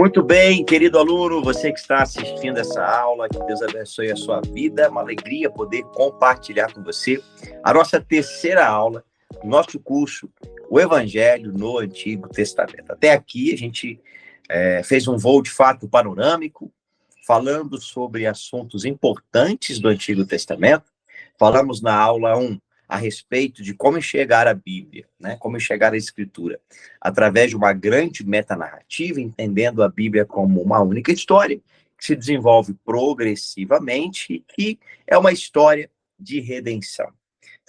Muito bem, querido aluno, você que está assistindo essa aula, que Deus abençoe a sua vida, é uma alegria poder compartilhar com você a nossa terceira aula, do nosso curso, o Evangelho no Antigo Testamento. Até aqui a gente fez um voo de fato panorâmico, falando sobre assuntos importantes do Antigo Testamento. Falamos na aula 1 a respeito de como enxergar a Bíblia, né? Como enxergar a Escritura, através de uma grande metanarrativa, entendendo a Bíblia como uma única história, que se desenvolve progressivamente e é uma história de redenção.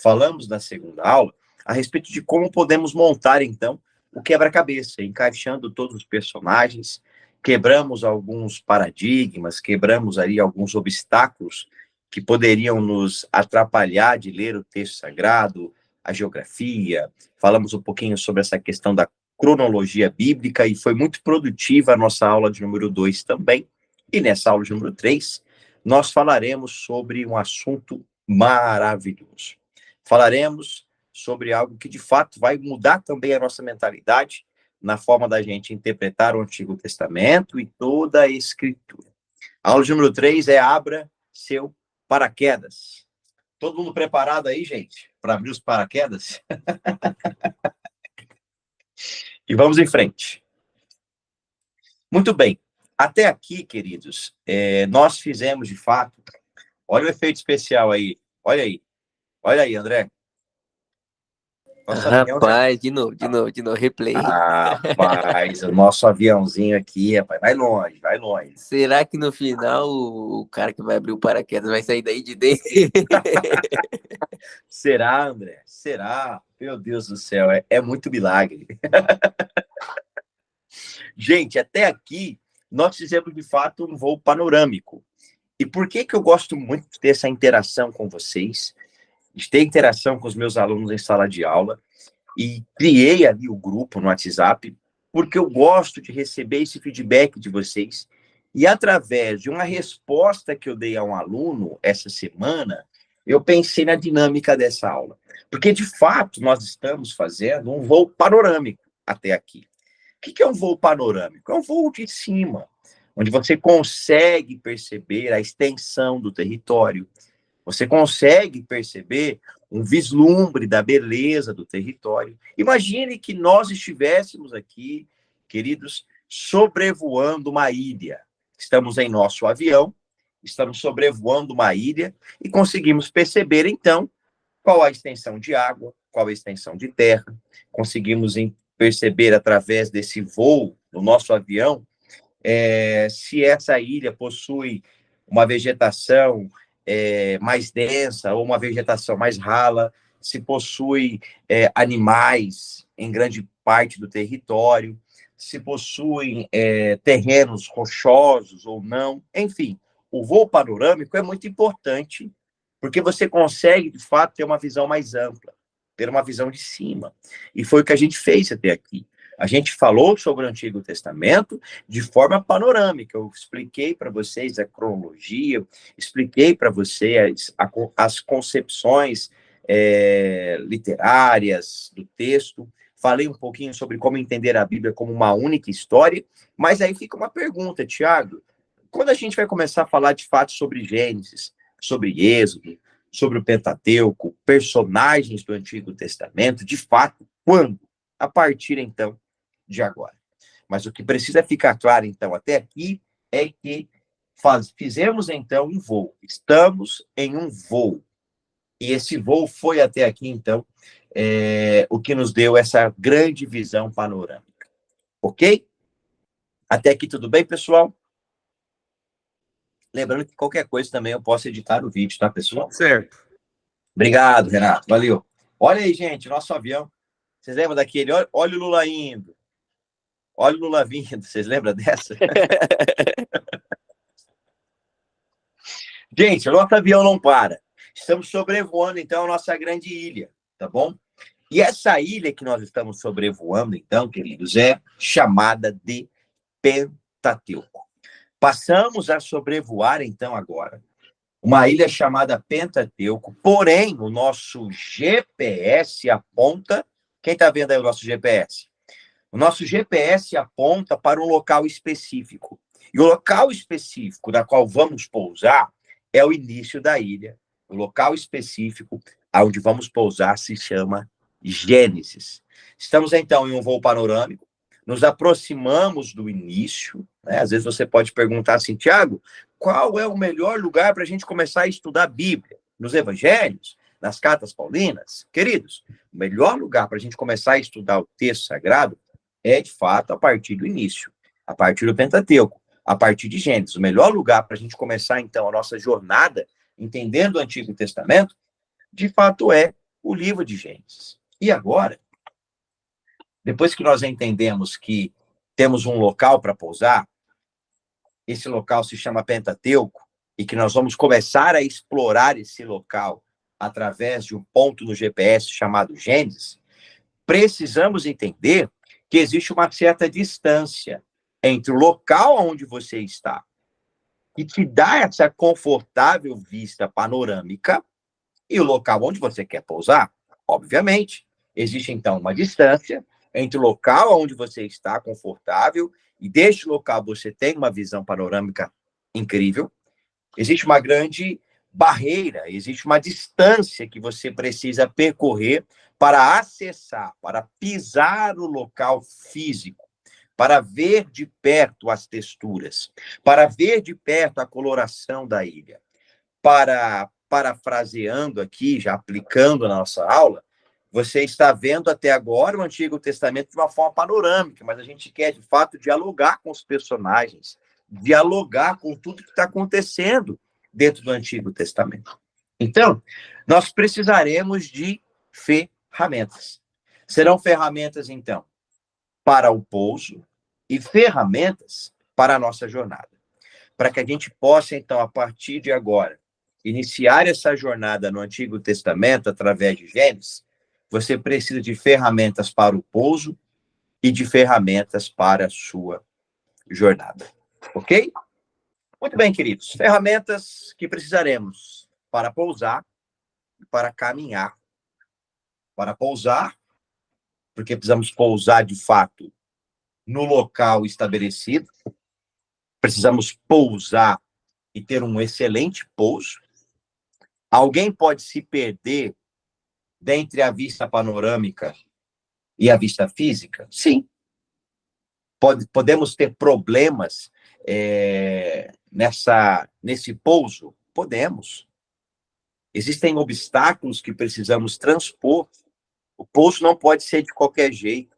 Falamos na segunda aula a respeito de como podemos montar, então, o quebra-cabeça, encaixando todos os personagens, quebramos alguns paradigmas, quebramos ali alguns obstáculos que poderiam nos atrapalhar de ler o texto sagrado, a geografia, falamos um pouquinho sobre essa questão da cronologia bíblica e foi muito produtiva a nossa aula de número 2 também. E nessa aula de número 3, nós falaremos sobre um assunto maravilhoso. Falaremos sobre algo que de fato vai mudar também a nossa mentalidade na forma da gente interpretar o Antigo Testamento e toda a Escritura. A aula de número 3 é Abra Seu Paraquedas. Todo mundo preparado aí, gente, para abrir os paraquedas? E vamos em frente. Muito bem. Até aqui, queridos, nós fizemos, de fato... Olha o efeito especial aí. Olha aí. Olha aí, André. Nosso rapaz, avião... de novo, replay. Rapaz, o nosso aviãozinho aqui, rapaz, vai longe, vai longe. Será que no final o cara que vai abrir o paraquedas vai sair daí de dentro? Será, André? Será? Meu Deus do céu, é muito milagre. Gente, até aqui, nós fizemos, de fato, um voo panorâmico. E por que eu gosto muito de ter essa interação com vocês, de ter interação com os meus alunos em sala de aula, e criei ali o grupo no WhatsApp, porque eu gosto de receber esse feedback de vocês, e através de uma resposta que eu dei a um aluno essa semana, eu pensei na dinâmica dessa aula. Porque, de fato, nós estamos fazendo um voo panorâmico até aqui. O que é um voo panorâmico? É um voo de cima, onde você consegue perceber a extensão do território, você consegue perceber um vislumbre da beleza do território. Imagine que nós estivéssemos aqui, queridos, sobrevoando uma ilha. Estamos em nosso avião, estamos sobrevoando uma ilha e conseguimos perceber, então, qual a extensão de água, qual a extensão de terra. Conseguimos perceber, através desse voo no nosso avião, se essa ilha possui uma vegetação mais densa ou uma vegetação mais rala, se possui animais em grande parte do território, se possuem terrenos rochosos ou não. Enfim, o voo panorâmico é muito importante, porque você consegue, de fato, ter uma visão mais ampla, ter uma visão de cima. E foi o que a gente fez até aqui. A gente falou sobre o Antigo Testamento de forma panorâmica. Eu expliquei para vocês a cronologia, expliquei para vocês as concepções literárias do texto, falei um pouquinho sobre como entender a Bíblia como uma única história, mas aí fica uma pergunta, Tiago, quando a gente vai começar a falar de fato sobre Gênesis, sobre Êxodo, sobre o Pentateuco, personagens do Antigo Testamento, de fato, quando? A partir, então, de agora. Mas o que precisa ficar claro, então, até aqui, é que fizemos, então, um voo. Estamos em um voo. E esse voo foi até aqui, então, o que nos deu essa grande visão panorâmica. Ok? Até aqui tudo bem, pessoal? Lembrando que qualquer coisa também eu posso editar o vídeo, tá, pessoal? Certo. Obrigado, Renato. Valeu. Olha aí, gente, nosso avião. Vocês lembram daquele? Olha o Lula indo. Olha o Lula vindo. Vocês lembram dessa? Gente, o nosso avião não para. Estamos sobrevoando, então, a nossa grande ilha, tá bom? E essa ilha que nós estamos sobrevoando, então, queridos, é chamada de Pentateuco. Passamos a sobrevoar, então, agora, uma ilha chamada Pentateuco, porém, o nosso GPS aponta... Quem está vendo aí o nosso GPS? O nosso GPS aponta para um local específico. E o local específico da qual vamos pousar é o início da ilha. O local específico onde vamos pousar se chama Gênesis. Estamos, então, em um voo panorâmico, nos aproximamos do início, né? Às vezes você pode perguntar assim, Tiago, qual é o melhor lugar para a gente começar a estudar a Bíblia? Nos Evangelhos? Nas Cartas Paulinas? Queridos, o melhor lugar para a gente começar a estudar o texto sagrado é, de fato, a partir do início, a partir do Pentateuco, a partir de Gênesis. O melhor lugar para a gente começar, então, a nossa jornada, entendendo o Antigo Testamento, de fato é o livro de Gênesis. E agora, depois que nós entendemos que temos um local para pousar, esse local se chama Pentateuco, e que nós vamos começar a explorar esse local através de um ponto no GPS chamado Gênesis, precisamos entender que existe uma certa distância entre o local onde você está, que te dá essa confortável vista panorâmica, e o local onde você quer pousar. Obviamente, existe, então, uma distância entre o local onde você está confortável e deste local você tem uma visão panorâmica incrível. Existe uma grande barreira, existe uma distância que você precisa percorrer para acessar, para pisar o local físico, para ver de perto as texturas, para ver de perto a coloração da ilha. Parafraseando aqui, já aplicando na nossa aula, você está vendo até agora o Antigo Testamento de uma forma panorâmica, mas a gente quer, de fato, dialogar com os personagens, dialogar com tudo que está acontecendo dentro do Antigo Testamento. Então, nós precisaremos de ferramentas. Serão ferramentas, então, para o pouso e ferramentas para a nossa jornada. Para que a gente possa, então, a partir de agora, iniciar essa jornada no Antigo Testamento através de Gênesis, você precisa de ferramentas para o pouso e de ferramentas para a sua jornada. Ok? Muito bem, queridos. Ferramentas que precisaremos para pousar e para caminhar. Para pousar, porque precisamos pousar de fato no local estabelecido. Precisamos pousar e ter um excelente pouso. Alguém pode se perder dentre a vista panorâmica e a vista física? Sim. Podemos ter problemas nesse pouso? Podemos. Existem obstáculos que precisamos transpor. O pouso não pode ser de qualquer jeito.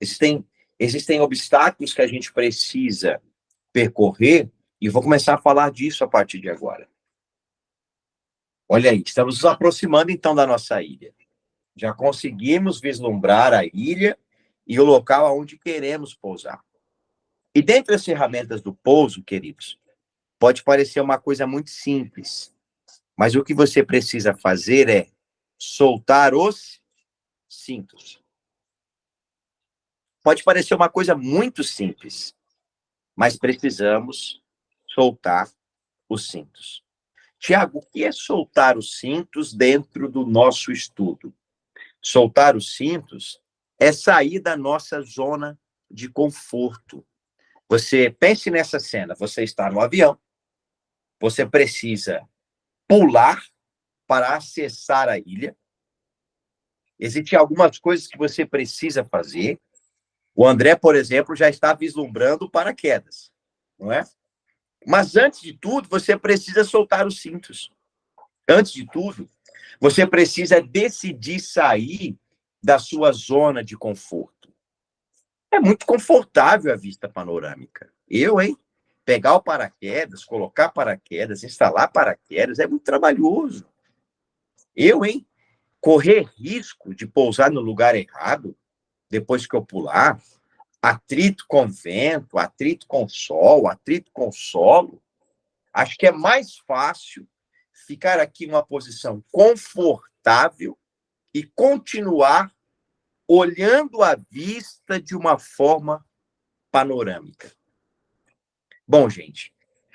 Existem obstáculos que a gente precisa percorrer, e vou começar a falar disso a partir de agora. Olha aí, estamos nos aproximando então da nossa ilha. Já conseguimos vislumbrar a ilha e o local onde queremos pousar. E dentre as ferramentas do pouso, queridos, pode parecer uma coisa muito simples, mas o que você precisa fazer é soltar os cintos. Pode parecer uma coisa muito simples, mas precisamos soltar os cintos. Tiago, o que é soltar os cintos dentro do nosso estudo? Soltar os cintos é sair da nossa zona de conforto. Você pense nessa cena, você está no avião, você precisa pular para acessar a ilha. Existem algumas coisas que você precisa fazer. O André, por exemplo, já está vislumbrando o paraquedas, não é? Mas antes de tudo, você precisa soltar os cintos. Antes de tudo, você precisa decidir sair da sua zona de conforto. É muito confortável a vista panorâmica. Hein? Pegar o paraquedas, colocar paraquedas, instalar paraquedas, é muito trabalhoso. Hein? Correr risco de pousar no lugar errado, depois que eu pular, atrito com vento, atrito com sol, atrito com solo. Acho que é mais fácil ficar aqui numa posição confortável e continuar olhando a vista de uma forma panorâmica. Bom, gente,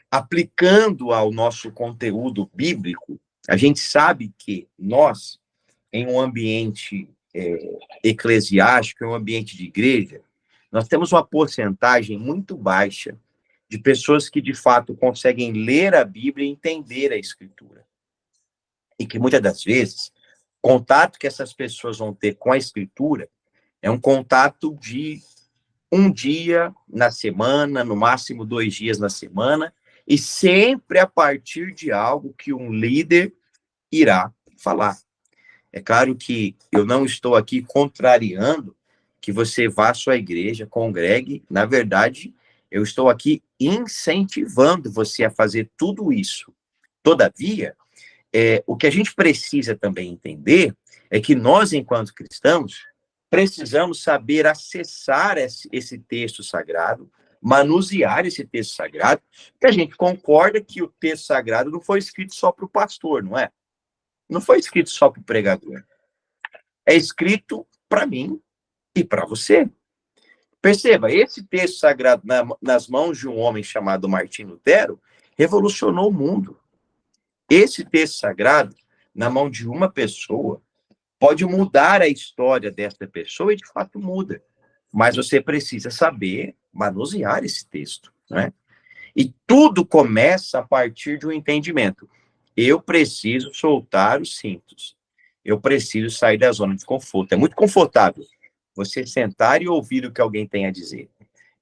aplicando ao nosso conteúdo bíblico, a gente sabe que nós, em um ambiente eclesiástico, em um ambiente de igreja, nós temos uma porcentagem muito baixa de pessoas que, de fato, conseguem ler a Bíblia e entender a Escritura. E que, muitas das vezes, o contato que essas pessoas vão ter com a Escritura é um contato de um dia na semana, no máximo 2 dias na semana, e sempre a partir de algo que um líder irá falar. É claro que eu não estou aqui contrariando que você vá à sua igreja, congregue. Na verdade, eu estou aqui incentivando você a fazer tudo isso. Todavia, o que a gente precisa também entender é que nós, enquanto cristãos, precisamos saber acessar esse texto sagrado, manusear esse texto sagrado, porque a gente concorda que o texto sagrado não foi escrito só para o pastor, não é? Não foi escrito só para o pregador. É escrito para mim e para você. Perceba, esse texto sagrado nas mãos de um homem chamado Martim Lutero revolucionou o mundo. Esse texto sagrado, na mão de uma pessoa, pode mudar a história dessa pessoa e, de fato, muda. Mas você precisa saber manusear esse texto, né? E tudo começa a partir de um entendimento. Eu preciso soltar os cintos. Eu preciso sair da zona de conforto. É muito confortável você sentar e ouvir o que alguém tem a dizer.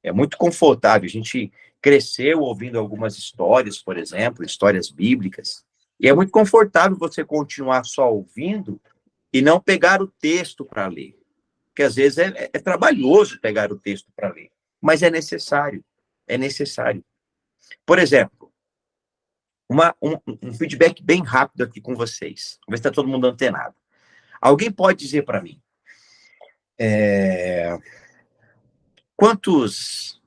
É muito confortável. A gente cresceu ouvindo algumas histórias, por exemplo, histórias bíblicas. E é muito confortável você continuar só ouvindo e não pegar o texto para ler. Porque às vezes é trabalhoso pegar o texto para ler. Mas é necessário. É necessário. Por exemplo, um feedback bem rápido aqui com vocês. Vamos ver se está todo mundo antenado. Alguém pode dizer para mim quantos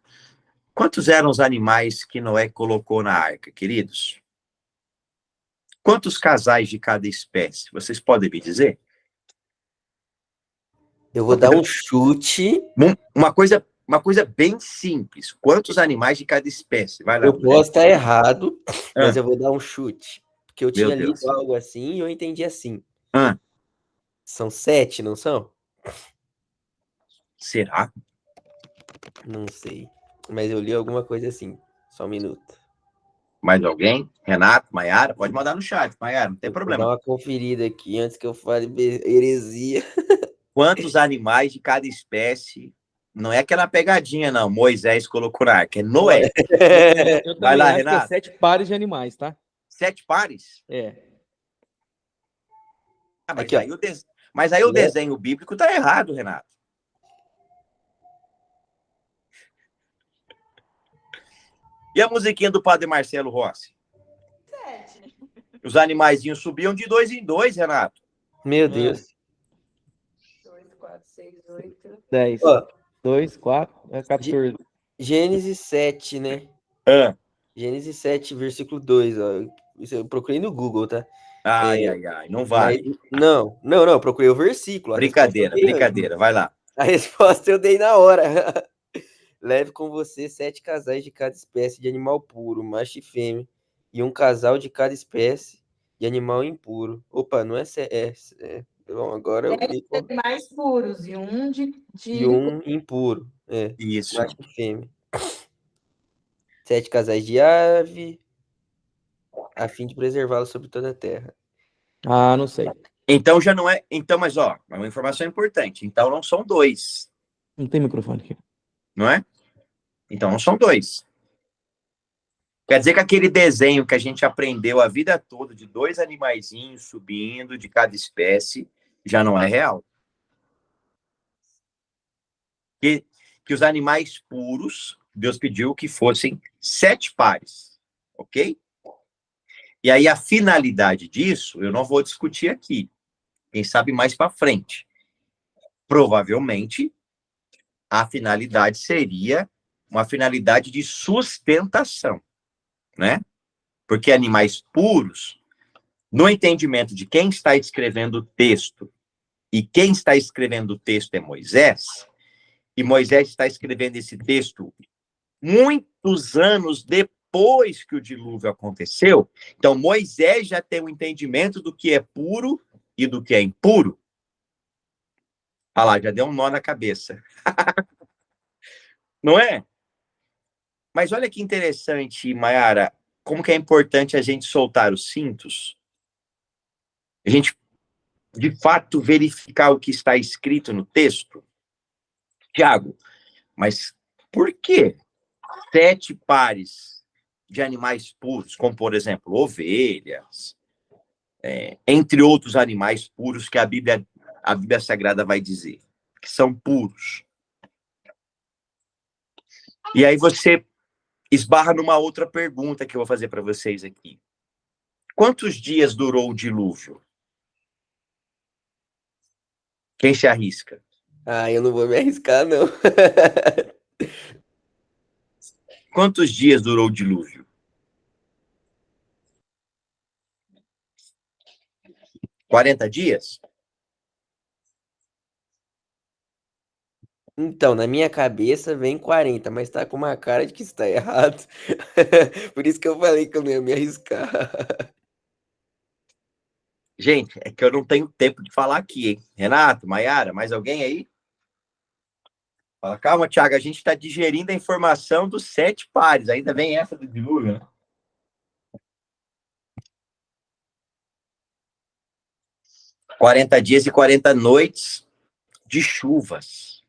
eram os animais que Noé colocou na arca, queridos? Quantos casais de cada espécie? Vocês podem me dizer? Eu vou dar um chute. Uma coisa bem simples. Quantos animais de cada espécie? Vai lá. Eu posso estar errado, mas eu vou dar um chute. Porque eu tinha lido algo assim e eu entendi assim. São 7, não são? Será? Não sei. Mas eu li alguma coisa assim. Só um minuto. Mais alguém? Renato, Maiara? Pode mandar no chat, Maiara, não tem problema. Vou dar uma conferida aqui antes que eu fale heresia. Quantos animais de cada espécie? Não é aquela pegadinha, não. Moisés colocou na arca, é Noé. Vai lá, Renato. 7 pares de animais, tá? 7 pares? É. Mas, aqui, mas aí o desenho bíblico tá errado, Renato. E a musiquinha do Padre Marcelo Rossi? 7. Os animaizinhos subiam de 2 em 2, Renato. Meu Deus. 2, 4, 6, 8. 10. 2, 4, 14. Gênesis 7, né? Gênesis 7, versículo 2. Ó. Isso eu procurei no Google, tá? Ai, não vai. Não, eu procurei o versículo. Brincadeira, vai lá. A resposta eu dei na hora. Leve com você 7 casais de cada espécie de animal puro, macho e fêmea, e um casal de cada espécie de animal impuro. Opa, não é... Bom, agora eu vi. Mais puros e um E um impuro. Isso. Macho e fêmea. 7 casais de ave, a fim de preservá-los sobre toda a terra. Ah, não sei. Então já não é... Então, mas ó, é uma informação importante. Então não são 2. Não tem microfone aqui. Não é? Então não são 2. Quer dizer que aquele desenho que a gente aprendeu a vida toda de 2 animaizinhos subindo de cada espécie já não é real. Que os animais puros, Deus pediu que fossem 7 pares. Ok? E aí a finalidade disso, eu não vou discutir aqui. Quem sabe mais para frente. Provavelmente, a finalidade seria uma finalidade de sustentação, né? Porque animais puros, no entendimento de quem está escrevendo o texto, e quem está escrevendo o texto é Moisés, e Moisés está escrevendo esse texto muitos anos depois que o dilúvio aconteceu, então Moisés já tem um entendimento do que é puro e do que é impuro. Ah lá, já deu um nó na cabeça. Não é? Mas olha que interessante, Mayara, como que é importante a gente soltar os cintos, a gente, de fato, verificar o que está escrito no texto. Tiago, mas por que 7 pares de animais puros, como, por exemplo, ovelhas, entre outros animais puros que a Bíblia Sagrada vai dizer, que são puros? E aí você esbarra numa outra pergunta que eu vou fazer para vocês aqui. Quantos dias durou o dilúvio? Quem se arrisca? Ah, eu não vou me arriscar, não. Quantos dias durou o dilúvio? 40 dias? Então, na minha cabeça vem 40, mas tá com uma cara de que está errado. Por isso que eu falei que eu não ia me arriscar. Gente, é que eu não tenho tempo de falar aqui, hein? Renato, Mayara, mais alguém aí? Fala, calma, Thiago, a gente está digerindo a informação dos 7 pares. Ainda vem essa do dilúvio, né? 40 dias e 40 noites de chuvas.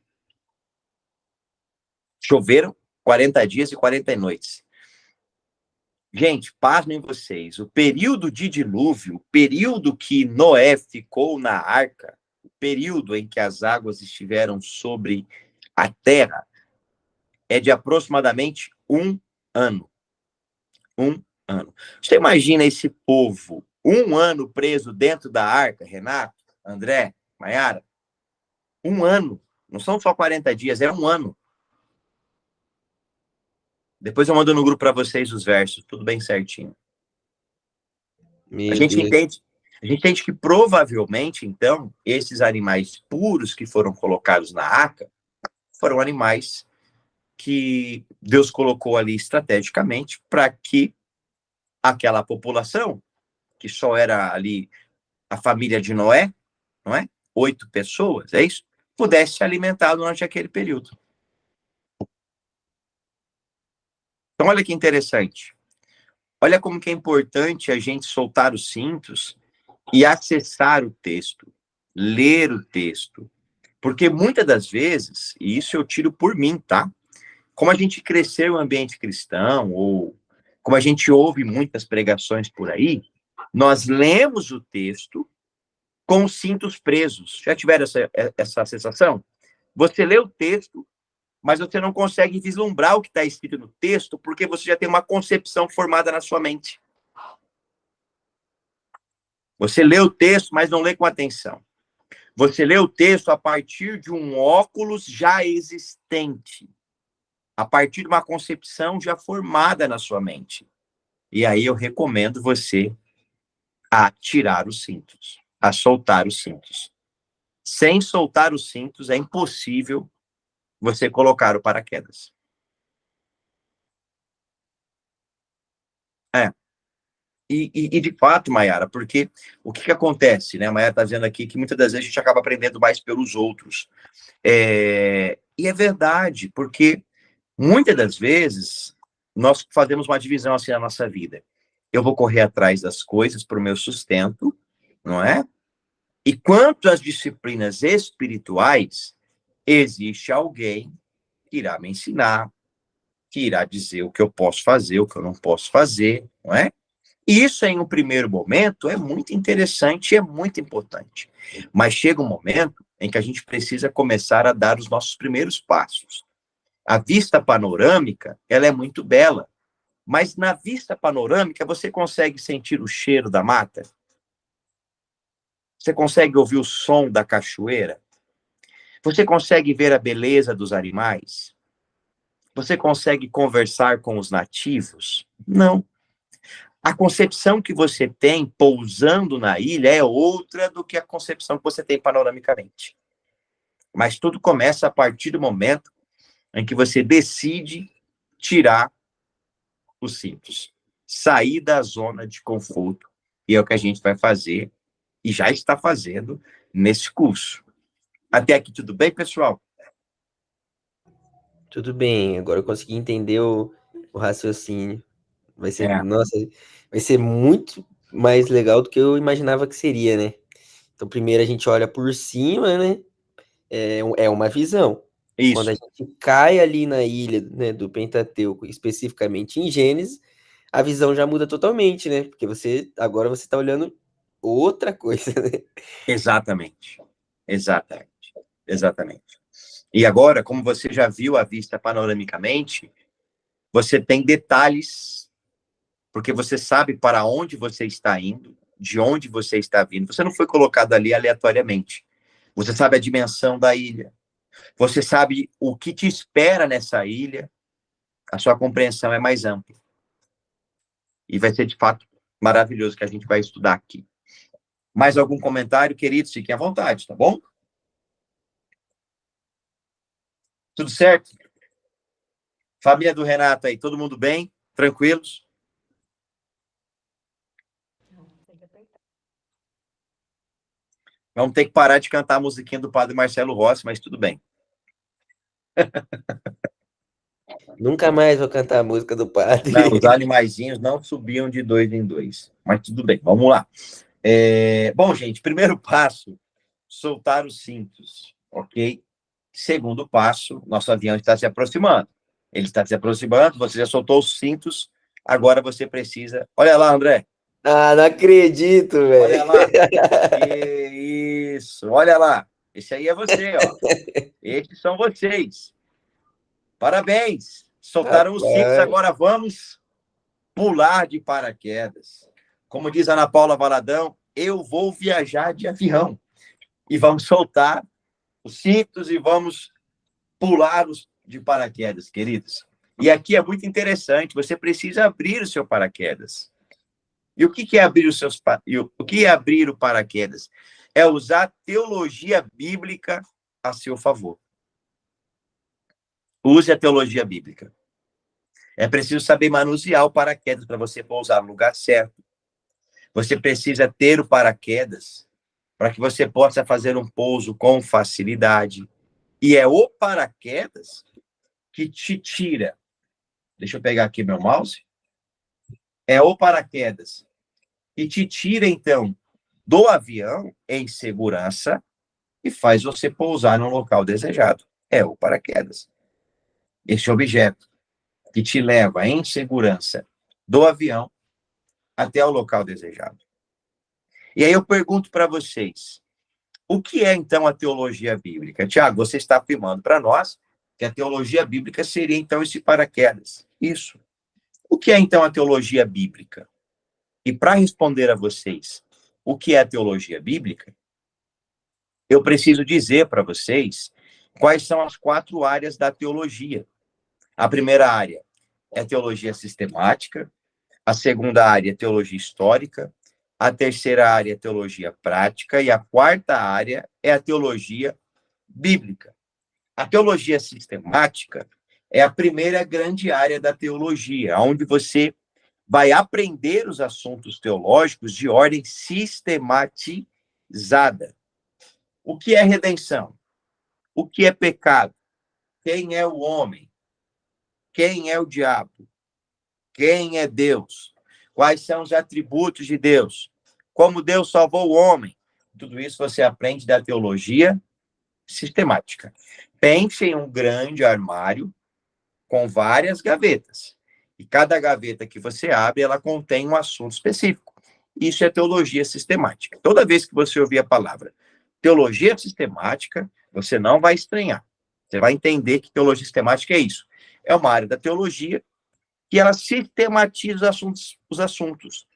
Choveram 40 dias e 40 noites. Gente, pasmem vocês. O período de dilúvio, o período que Noé ficou na arca, o período em que as águas estiveram sobre a terra, é de aproximadamente 1 ano. 1 ano. Você imagina esse povo 1 ano preso dentro da arca, Renato, André, Mayara? 1 ano. Não são só 40 dias, é 1 ano. Depois eu mando no grupo para vocês os versos, tudo bem certinho. A Meu gente Deus. entende que provavelmente, então, esses animais puros que foram colocados na arca foram animais que Deus colocou ali estrategicamente para que aquela população, que só era ali a família de Noé, não é? 8 pessoas, é isso? Pudesse se alimentar durante aquele período. Então, olha que interessante. Olha como que é importante a gente soltar os cintos e acessar o texto, ler o texto. Porque muitas das vezes, e isso eu tiro por mim, tá? Como a gente cresceu em um ambiente cristão, ou como a gente ouve muitas pregações por aí, nós lemos o texto com os cintos presos. Já tiveram essa sensação? Você lê o texto, mas você não consegue vislumbrar o que está escrito no texto, porque você já tem uma concepção formada na sua mente. Você lê o texto, mas não lê com atenção. Você lê o texto a partir de um óculos já existente, a partir de uma concepção já formada na sua mente. E aí eu recomendo você a tirar os cintos, a soltar os cintos. Sem soltar os cintos, é impossível você colocar o paraquedas. É. E de fato, Mayara, porque o que acontece, né? A Mayara está dizendo aqui que muitas das vezes a gente acaba aprendendo mais pelos outros. E é verdade, porque muitas das vezes nós fazemos uma divisão assim na nossa vida. Eu vou correr atrás das coisas para o meu sustento, não é? E quanto às disciplinas espirituais, existe alguém que irá me ensinar, que irá dizer o que eu posso fazer, o que eu não posso fazer, não é? Isso, em um primeiro momento, é muito interessante e é muito importante. Mas chega um momento em que a gente precisa começar a dar os nossos primeiros passos. A vista panorâmica, ela é muito bela, mas na vista panorâmica você consegue sentir o cheiro da mata? Você consegue ouvir o som da cachoeira? Você consegue ver a beleza dos animais? Você consegue conversar com os nativos? Não. A concepção que você tem pousando na ilha é outra do que a concepção que você tem panoramicamente. Mas tudo começa a partir do momento em que você decide tirar os cintos, sair da zona de conforto, e é o que a gente vai fazer, e já está fazendo nesse curso. Até aqui tudo bem, pessoal? Tudo bem, agora eu consegui entender o raciocínio. Vai ser, nossa, vai ser muito mais legal do que eu imaginava que seria, né? Então, primeiro a gente olha por cima, né? É uma visão. Quando a Isso, gente cai ali na ilha, né, do Pentateuco, especificamente em Gênesis, a visão já muda totalmente, né? Porque agora você está olhando outra coisa, né? exatamente. Exatamente. Exatamente. E agora, como você já viu a vista panoramicamente, você tem detalhes, porque você sabe para onde você está indo, de onde você está vindo. Você não foi colocado ali aleatoriamente. Você sabe a dimensão da ilha. Você sabe o que te espera nessa ilha. A sua compreensão é mais ampla. E vai ser, de fato, maravilhoso que a gente vai estudar aqui. Mais algum comentário, queridos? Fiquem à vontade, tá bom? Tudo certo? Família do Renato aí, todo mundo bem? Tranquilos? Vamos ter que parar de cantar a musiquinha do Padre Marcelo Rossi, mas tudo bem. Nunca mais vou cantar a música do padre. Não, os animaizinhos não subiam de 2 em 2. Mas tudo bem, vamos lá. Bom, gente, primeiro passo, soltar os cintos, ok? Segundo passo, nosso avião está se aproximando. Ele está se aproximando, você já soltou os cintos, agora você precisa... Olha lá, André. Ah, não acredito, Olha velho. lá. Isso, olha lá. Esse aí é você, ó. Esses são vocês. Parabéns. Soltaram os cintos, Rapaz, agora vamos pular de paraquedas. Como diz a Ana Paula Valadão, eu vou viajar de avião. E vamos soltar os cintos e vamos pular de paraquedas, queridos. E aqui é muito interessante, você precisa abrir o seu paraquedas. E o que é abrir o que é abrir o paraquedas? É usar teologia bíblica a seu favor. Use a teologia bíblica. É preciso saber manusear o paraquedas para você pousar no lugar certo. Você precisa ter o paraquedas para que você possa fazer um pouso com facilidade. E é o paraquedas que te tira. Deixa eu pegar aqui meu mouse. É o paraquedas que te tira, então, do avião em segurança e faz você pousar no local desejado. É o paraquedas. Esse objeto que te leva em segurança do avião até o local desejado. E aí eu pergunto para vocês, o que é então a teologia bíblica? Tiago, você está afirmando para nós que a teologia bíblica seria então esse paraquedas. Isso. O que é então a teologia bíblica? E para responder a vocês, o que é a teologia bíblica? Eu preciso dizer para vocês quais são as 4 áreas da teologia. A primeira área é teologia sistemática, a segunda área é teologia histórica, a terceira área é teologia prática e a quarta área é a teologia bíblica. A teologia sistemática é a primeira grande área da teologia, onde você vai aprender os assuntos teológicos de ordem sistematizada. O que é redenção? O que é pecado? Quem é o homem? Quem é o diabo? Quem é Deus? Quais são os atributos de Deus? Como Deus salvou o homem? Tudo isso você aprende da teologia sistemática. Pense em um grande armário com várias gavetas. E cada gaveta que você abre, ela contém um assunto específico. Isso é teologia sistemática. Toda vez que você ouvir a palavra teologia sistemática, você não vai estranhar. Você vai entender que teologia sistemática é isso. É uma área da teologia que ela sistematiza os assuntos.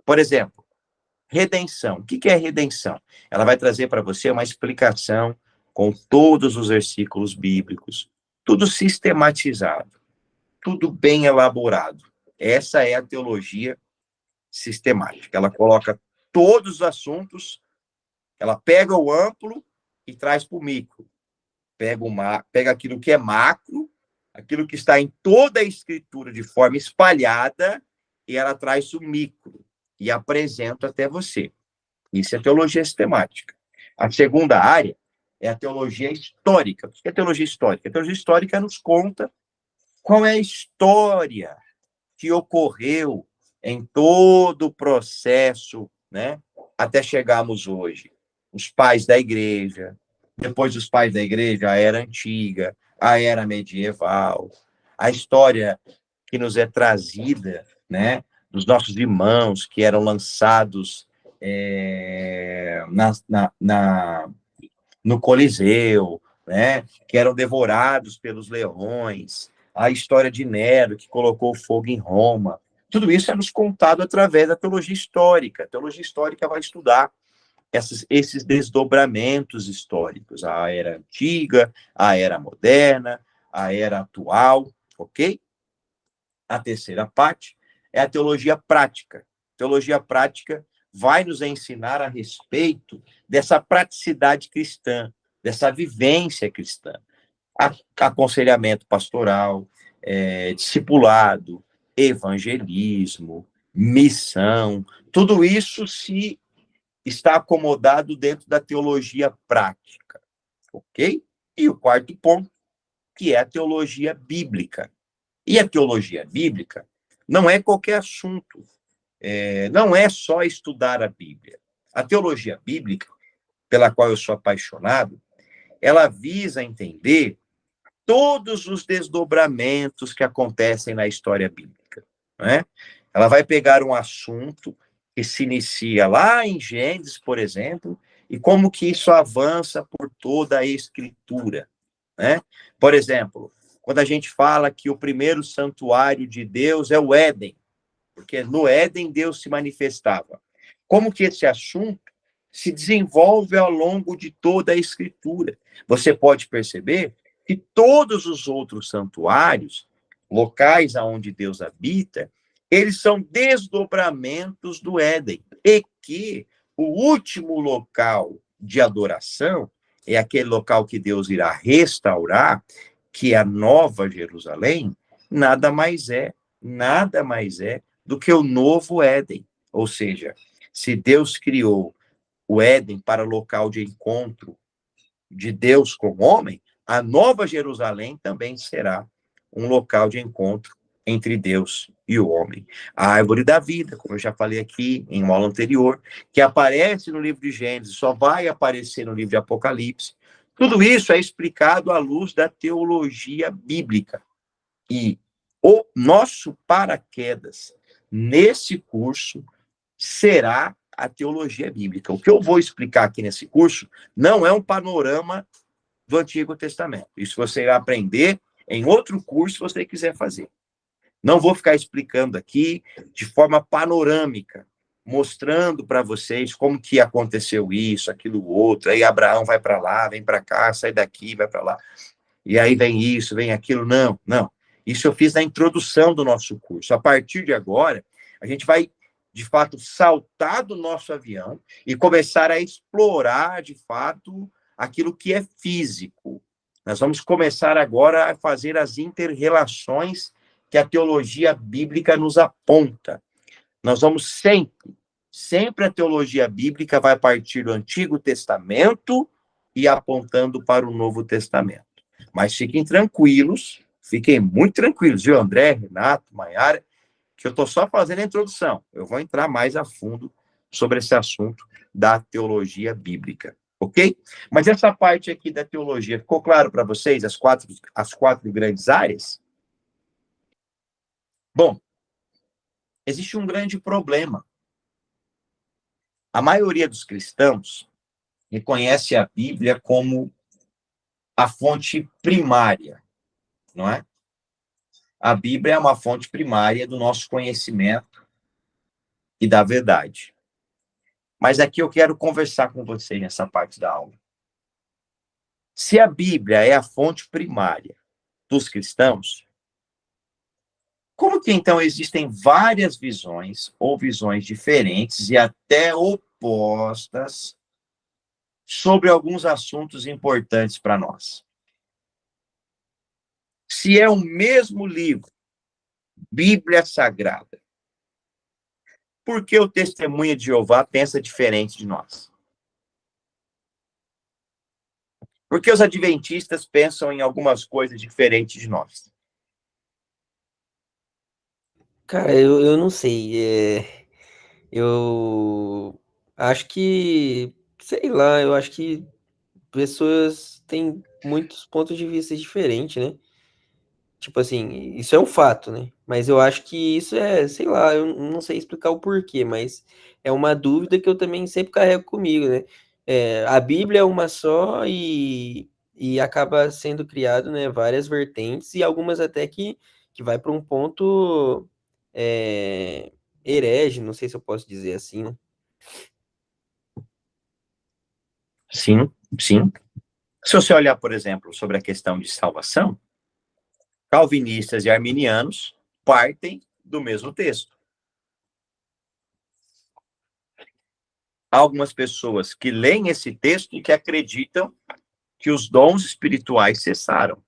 Por exemplo, redenção. O que é redenção? Ela vai trazer para você uma explicação com todos os versículos bíblicos, tudo sistematizado, tudo bem elaborado. Essa é a teologia sistemática. Ela coloca todos os assuntos, ela pega o amplo e traz para o micro. Pega aquilo que é macro, aquilo que está em toda a escritura de forma espalhada, e ela traz o micro e apresenta até você. Isso é teologia sistemática. A segunda área é a teologia histórica. O que é a teologia histórica? A teologia histórica nos conta qual é a história que ocorreu em todo o processo, né, até chegarmos hoje. Os pais da igreja, depois dos pais da igreja, a era antiga, a era medieval, a história que nos é trazida, né, dos nossos irmãos que eram lançados no Coliseu, né, que eram devorados pelos leões, a história de Nero, que colocou fogo em Roma. Tudo isso é nos contado através da teologia histórica. A teologia histórica vai estudar esses desdobramentos históricos, a era antiga, a era moderna, a era atual, ok? A terceira parte é a teologia prática. Teologia prática vai nos ensinar a respeito dessa praticidade cristã, dessa vivência cristã. Aconselhamento pastoral, discipulado, evangelismo, missão, tudo isso se está acomodado dentro da teologia prática, ok? E o quarto ponto, que é a teologia bíblica. E a teologia bíblica não é qualquer assunto, não é só estudar a Bíblia. A teologia bíblica, pela qual eu sou apaixonado, ela visa entender todos os desdobramentos que acontecem na história bíblica, né? Ela vai pegar um assunto que se inicia lá em Gênesis, por exemplo, e como que isso avança por toda a Escritura, né? Por exemplo, quando a gente fala que o primeiro santuário de Deus é o Éden, porque no Éden Deus se manifestava. Como que esse assunto se desenvolve ao longo de toda a Escritura? Você pode perceber que todos os outros santuários, locais aonde Deus habita, eles são desdobramentos do Éden, e que o último local de adoração é aquele local que Deus irá restaurar, que é a Nova Jerusalém, nada mais é do que o novo Éden. Ou seja, se Deus criou o Éden para local de encontro de Deus com o homem, a Nova Jerusalém também será um local de encontro entre Deus e o homem. A árvore da vida, como eu já falei aqui em uma aula anterior, que aparece no livro de Gênesis, só vai aparecer no livro de Apocalipse. Tudo isso é explicado à luz da teologia bíblica. E o nosso paraquedas nesse curso será a teologia bíblica. O que eu vou explicar aqui nesse curso não é um panorama do Antigo Testamento. Isso você irá aprender em outro curso, se você quiser fazer. Não vou ficar explicando aqui de forma panorâmica, mostrando para vocês como que aconteceu isso, aquilo, outro. Aí Abraão vai para lá, vem para cá, sai daqui, vai para lá. E aí vem isso, vem aquilo. Não, não. Isso eu fiz na introdução do nosso curso. A partir de agora, a gente vai, de fato, saltar do nosso avião e começar a explorar, de fato, aquilo que é físico. Nós vamos começar agora a fazer as inter-relações que a teologia bíblica nos aponta. Nós vamos sempre a teologia bíblica vai partir do Antigo Testamento e apontando para o Novo Testamento. Mas fiquem tranquilos, fiquem muito tranquilos, viu, André, Renato, Maiara, que eu estou só fazendo a introdução. Eu vou entrar mais a fundo sobre esse assunto da teologia bíblica, ok? Mas essa parte aqui da teologia, ficou claro para vocês, as quatro grandes áreas? Bom, existe um grande problema. A maioria dos cristãos reconhece a Bíblia como a fonte primária, não é? A Bíblia é uma fonte primária do nosso conhecimento e da verdade. Mas aqui eu quero conversar com vocês nessa parte da aula. Se a Bíblia é a fonte primária dos cristãos, como que então existem várias visões ou visões diferentes e até opostas sobre alguns assuntos importantes para nós? Se é o mesmo livro, Bíblia Sagrada, por que o Testemunha de Jeová pensa diferente de nós? Por que os adventistas pensam em algumas coisas diferentes de nós? Cara, eu não sei. Eu acho que, sei lá, eu acho que pessoas têm muitos pontos de vista diferentes, né? Tipo assim, isso é um fato, né? Mas eu acho que isso é, sei lá, eu não sei explicar o porquê, mas é uma dúvida que eu também sempre carrego comigo, né? A Bíblia é uma só e acaba sendo criado, né, várias vertentes e algumas até que vai para um ponto é, herege, não sei se eu posso dizer assim, né? Sim, sim. Se você olhar, por exemplo, sobre a questão de salvação, calvinistas e arminianos partem do mesmo texto. Há algumas pessoas que leem esse texto e que acreditam que os dons espirituais cessaram.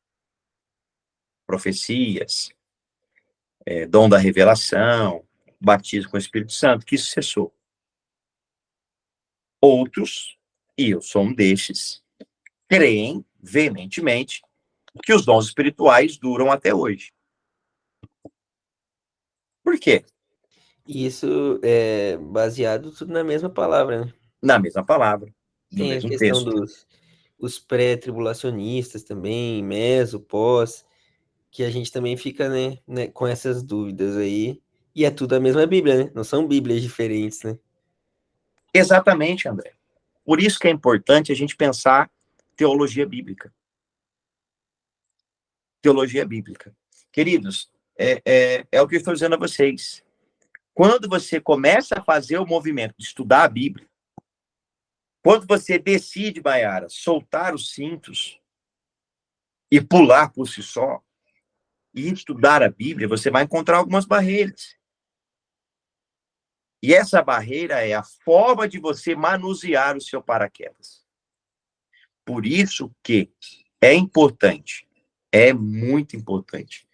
Profecias, dom da revelação, batismo com o Espírito Santo, que isso cessou. Outros, e eu sou um destes, creem veementemente que os dons espirituais duram até hoje. Por quê? E isso é baseado tudo na mesma palavra, né? Na mesma palavra, no Tem a mesmo questão texto. dos os pré-tribulacionistas também, meso, pós, que a gente também fica, né, com essas dúvidas aí. E é tudo a mesma Bíblia, né? Não são Bíblias diferentes, né? Exatamente, André. Por isso que é importante a gente pensar teologia bíblica. Teologia bíblica. Queridos, é o que eu estou dizendo a vocês. Quando você começa a fazer o movimento de estudar a Bíblia, quando você decide, Maiara, soltar os cintos e pular por si só, e estudar a Bíblia, você vai encontrar algumas barreiras. E essa barreira é a forma de você manusear o seu paraquedas. Por isso que é importante, é muito importante,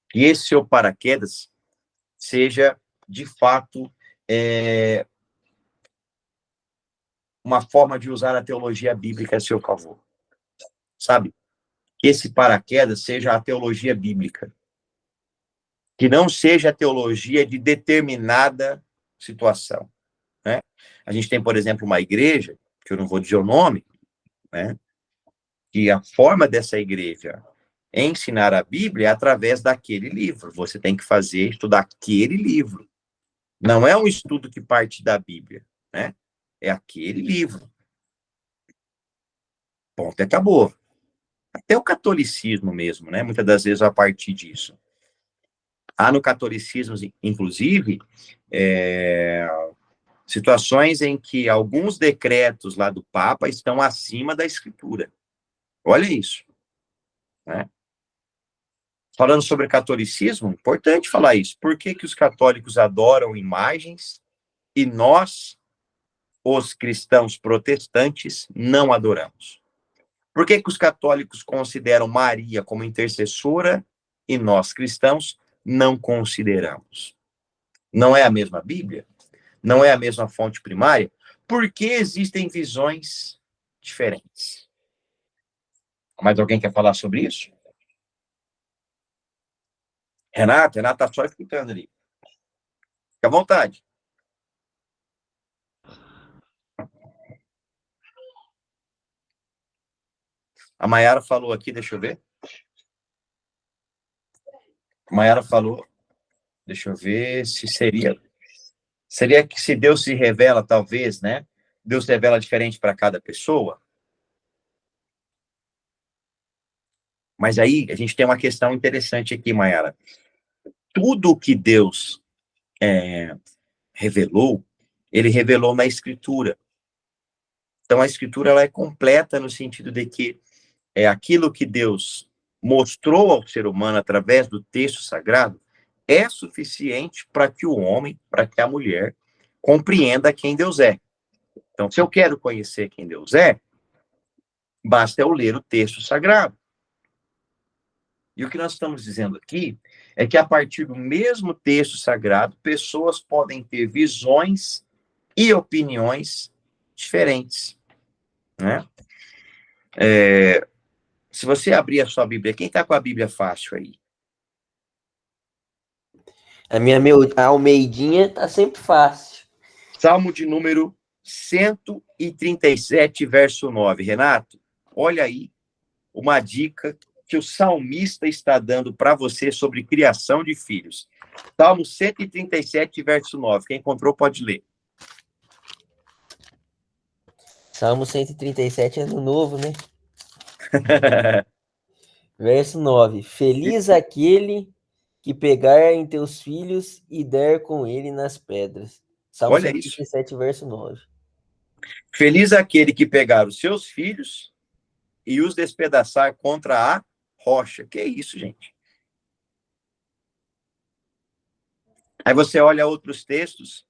que esse seu paraquedas seja, de fato, uma forma de usar a teologia bíblica a seu favor. Sabe? Que esse paraquedas seja a teologia bíblica. Que não seja a teologia de determinada situação. Né? A gente tem, por exemplo, uma igreja, que eu não vou dizer o nome, né? Que a forma dessa igreja ensinar a Bíblia é através daquele livro. Você tem que fazer, estudar aquele livro. Não é um estudo que parte da Bíblia, né? É aquele livro. Ponto, acabou. Até o catolicismo mesmo, né? Muitas das vezes a partir disso. Há no catolicismo, inclusive, situações em que alguns decretos lá do Papa estão acima da Escritura. Olha isso. Né? Falando sobre catolicismo, importante falar isso. Por que que os católicos adoram imagens e nós, os cristãos protestantes, não adoramos? Por que que os católicos consideram Maria como intercessora e nós, cristãos, não consideramos? Não é a mesma Bíblia? Não é a mesma fonte primária? Por que existem visões diferentes? Mais alguém quer falar sobre isso? Renato está só escutando ali. Fica à vontade. A Maiara falou aqui, deixa eu ver. A Maiara falou, deixa eu ver se seria. Seria que se Deus se revela, talvez, né? Deus se revela diferente para cada pessoa. Mas aí a gente tem uma questão interessante aqui, Maiara. Tudo que Deus revelou, ele revelou na Escritura. Então a Escritura ela é completa no sentido de que é aquilo que Deus mostrou ao ser humano através do texto sagrado é suficiente para que o homem, para que a mulher compreenda quem Deus é. Então, se eu quero conhecer quem Deus é, basta eu ler o texto sagrado. E o que nós estamos dizendo aqui é que a partir do mesmo texto sagrado, pessoas podem ter visões e opiniões diferentes, né? Se você abrir a sua Bíblia, quem está com a Bíblia fácil aí? A minha Almeidinha tá sempre fácil. Salmo de número 137, verso 9. Renato, olha aí uma dica que o salmista está dando para você sobre criação de filhos. Salmo 137, verso 9. Quem encontrou pode ler. Salmo 137 é no novo, né? Verso 9. Feliz aquele que pegar em teus filhos e der com ele nas pedras. Salmo Olha isso. 137, verso 9. Feliz aquele que pegar os seus filhos e os despedaçar contra a rocha. Que isso, gente? Aí você olha outros textos,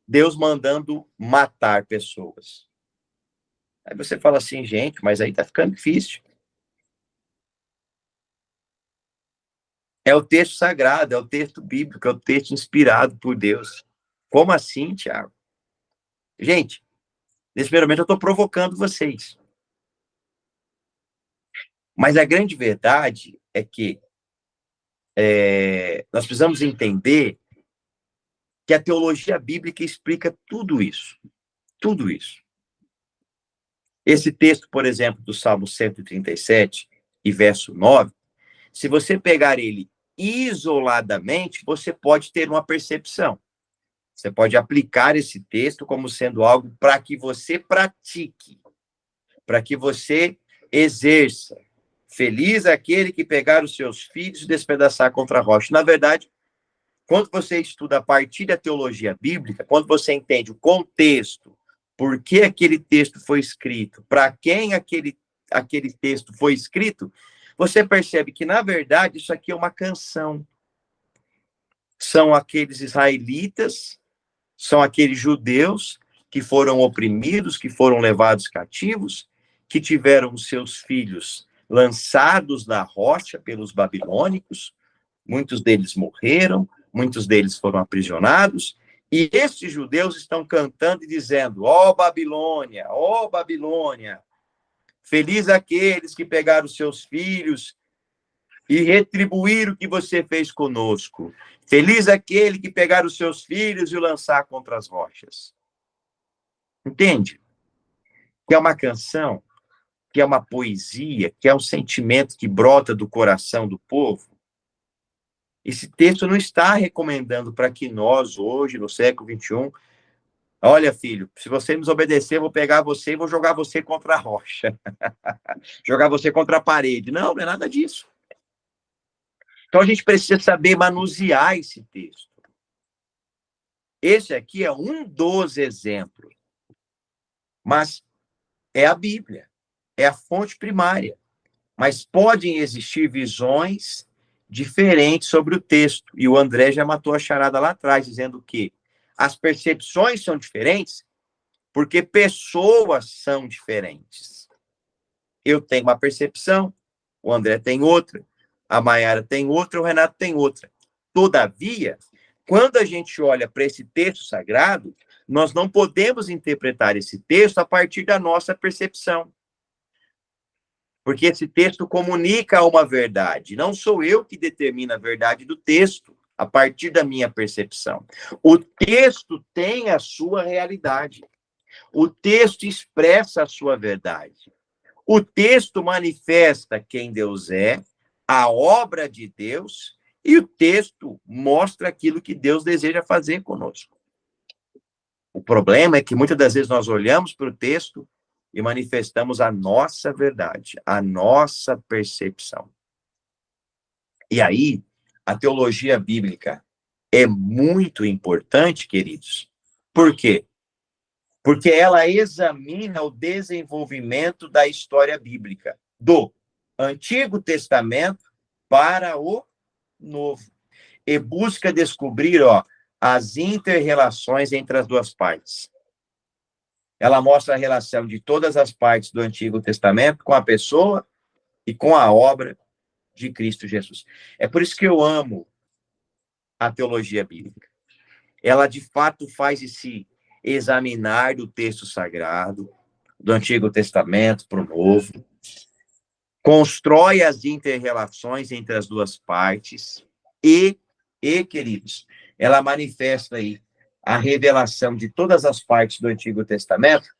Deus mandando matar pessoas. Aí você fala assim, gente, mas aí tá ficando difícil. É o texto sagrado, é o texto bíblico, é o texto inspirado por Deus. Como assim, Tiago? Gente, nesse primeiro momento eu estou provocando vocês. Mas a grande verdade é que nós precisamos entender que a teologia bíblica explica tudo isso. Tudo isso. Esse texto, por exemplo, do Salmo 137 e verso 9, se você pegar ele isoladamente, você pode ter uma percepção. Você pode aplicar esse texto como sendo algo para que você pratique, para que você exerça. Feliz aquele que pegar os seus filhos e despedaçar contra a rocha. Na verdade, quando você estuda a partir da teologia bíblica, quando você entende o contexto, por que aquele texto foi escrito, para quem aquele texto foi escrito, você percebe que, na verdade, isso aqui é uma canção. São aqueles israelitas, são aqueles judeus que foram oprimidos, que foram levados cativos, que tiveram seus filhos lançados na rocha pelos babilônicos, muitos deles morreram, muitos deles foram aprisionados, e estes judeus estão cantando e dizendo, ó Babilônia, feliz aqueles que pegaram os seus filhos e retribuir o que você fez conosco. Feliz aquele que pegar os seus filhos e o lançar contra as rochas. Entende? Que é uma canção, que é uma poesia, que é um sentimento que brota do coração do povo. Esse texto não está recomendando para que nós, hoje, no século XXI, olha, filho, se você me desobedecer, eu vou pegar você e vou jogar você contra a rocha. Jogar você contra a parede. Não, não é nada disso. Então, a gente precisa saber manusear esse texto. Esse aqui é um dos exemplos. Mas é a Bíblia. É a fonte primária. Mas podem existir visões diferentes sobre o texto. E o André já matou a charada lá atrás, dizendo que as percepções são diferentes porque pessoas são diferentes. Eu tenho uma percepção, o André tem outra, a Maiara tem outra, o Renato tem outra. Todavia, quando a gente olha para esse texto sagrado, nós não podemos interpretar esse texto a partir da nossa percepção. Porque esse texto comunica uma verdade. Não sou eu que determino a verdade do texto a partir da minha percepção. O texto tem a sua realidade. O texto expressa a sua verdade. O texto manifesta quem Deus é, a obra de Deus, e o texto mostra aquilo que Deus deseja fazer conosco. O problema é que muitas das vezes nós olhamos para o texto e manifestamos a nossa verdade, a nossa percepção. E aí, a teologia bíblica é muito importante, queridos. Por quê? Porque ela examina o desenvolvimento da história bíblica, do Antigo Testamento para o Novo. E busca descobrir, as inter-relações entre as duas partes. Ela mostra a relação de todas as partes do Antigo Testamento com a pessoa e com a obra de Cristo Jesus. É por isso que eu amo a teologia bíblica. Ela, de fato, faz esse examinar do texto sagrado, do Antigo Testamento para o Novo, constrói as inter-relações entre as duas partes queridos, ela manifesta aí a revelação de todas as partes do Antigo Testamento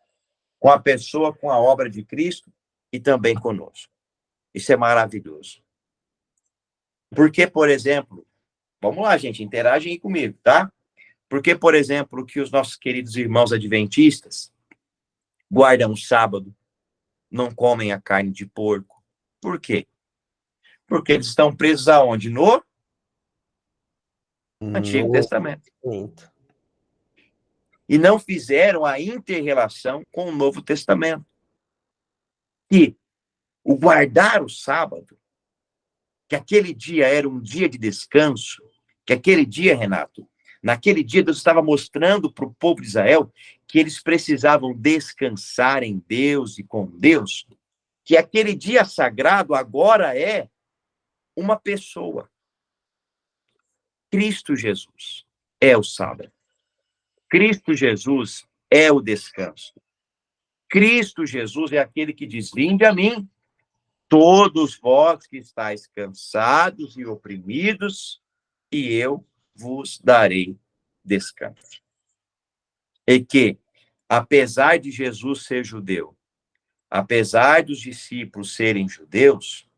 com a pessoa, com a obra de Cristo e também conosco. Isso é maravilhoso. Porque, por exemplo, vamos lá, gente, interagem aí comigo, tá? Porque, por exemplo, que os nossos queridos irmãos adventistas guardam o sábado, não comem a carne de porco. Por quê? Porque eles estão presos aonde? No Antigo Testamento. E não fizeram a inter-relação com o Novo Testamento. E o guardar o sábado, que aquele dia era um dia de descanso, que aquele dia, Renato, naquele dia Deus estava mostrando para o povo de Israel que eles precisavam descansar em Deus e com Deus, que aquele dia sagrado agora é uma pessoa. Cristo Jesus é o sábado. Cristo Jesus é o descanso. Cristo Jesus é aquele que diz: vinde a mim, todos vós que estáis cansados e oprimidos, e eu vos darei descanso. E que, apesar de Jesus ser judeu, apesar dos discípulos serem judeus,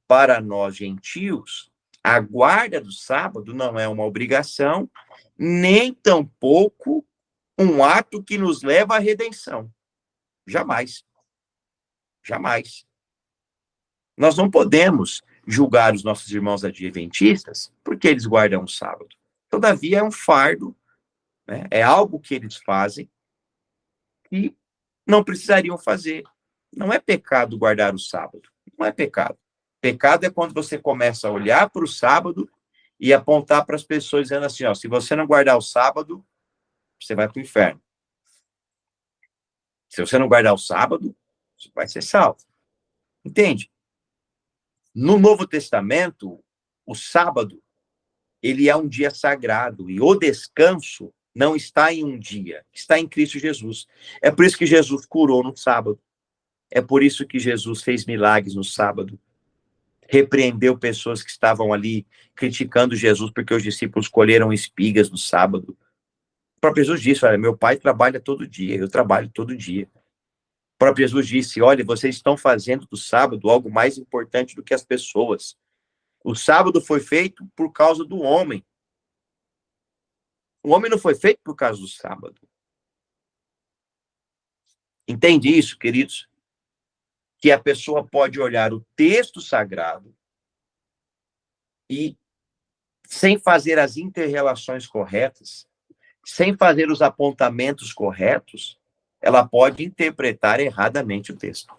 para nós gentios, a guarda do sábado não é uma obrigação, nem tampouco um ato que nos leva à redenção. Jamais. Jamais. Nós não podemos julgar os nossos irmãos adventistas porque eles guardam o sábado. Todavia, é um fardo, né? É algo que eles fazem e não precisariam fazer. Não é pecado guardar o sábado. Não é pecado. Pecado é quando você começa a olhar para o sábado e apontar para as pessoas dizendo assim, ó, se você não guardar o sábado, você vai para o inferno. Se você não guardar o sábado, você vai ser salvo. Entende? No Novo Testamento, o sábado, ele é um dia sagrado, e o descanso não está em um dia, está em Cristo Jesus. É por isso que Jesus curou no sábado. É por isso que Jesus fez milagres no sábado. Repreendeu pessoas que estavam ali criticando Jesus porque os discípulos colheram espigas no sábado. O próprio Jesus disse, olha, meu pai trabalha todo dia, eu trabalho todo dia. O próprio Jesus disse, olha, vocês estão fazendo do sábado algo mais importante do que as pessoas. O sábado foi feito por causa do homem. O homem não foi feito por causa do sábado. Entende isso, queridos? Que a pessoa pode olhar o texto sagrado e, sem fazer as inter-relações corretas, sem fazer os apontamentos corretos, ela pode interpretar erradamente o texto.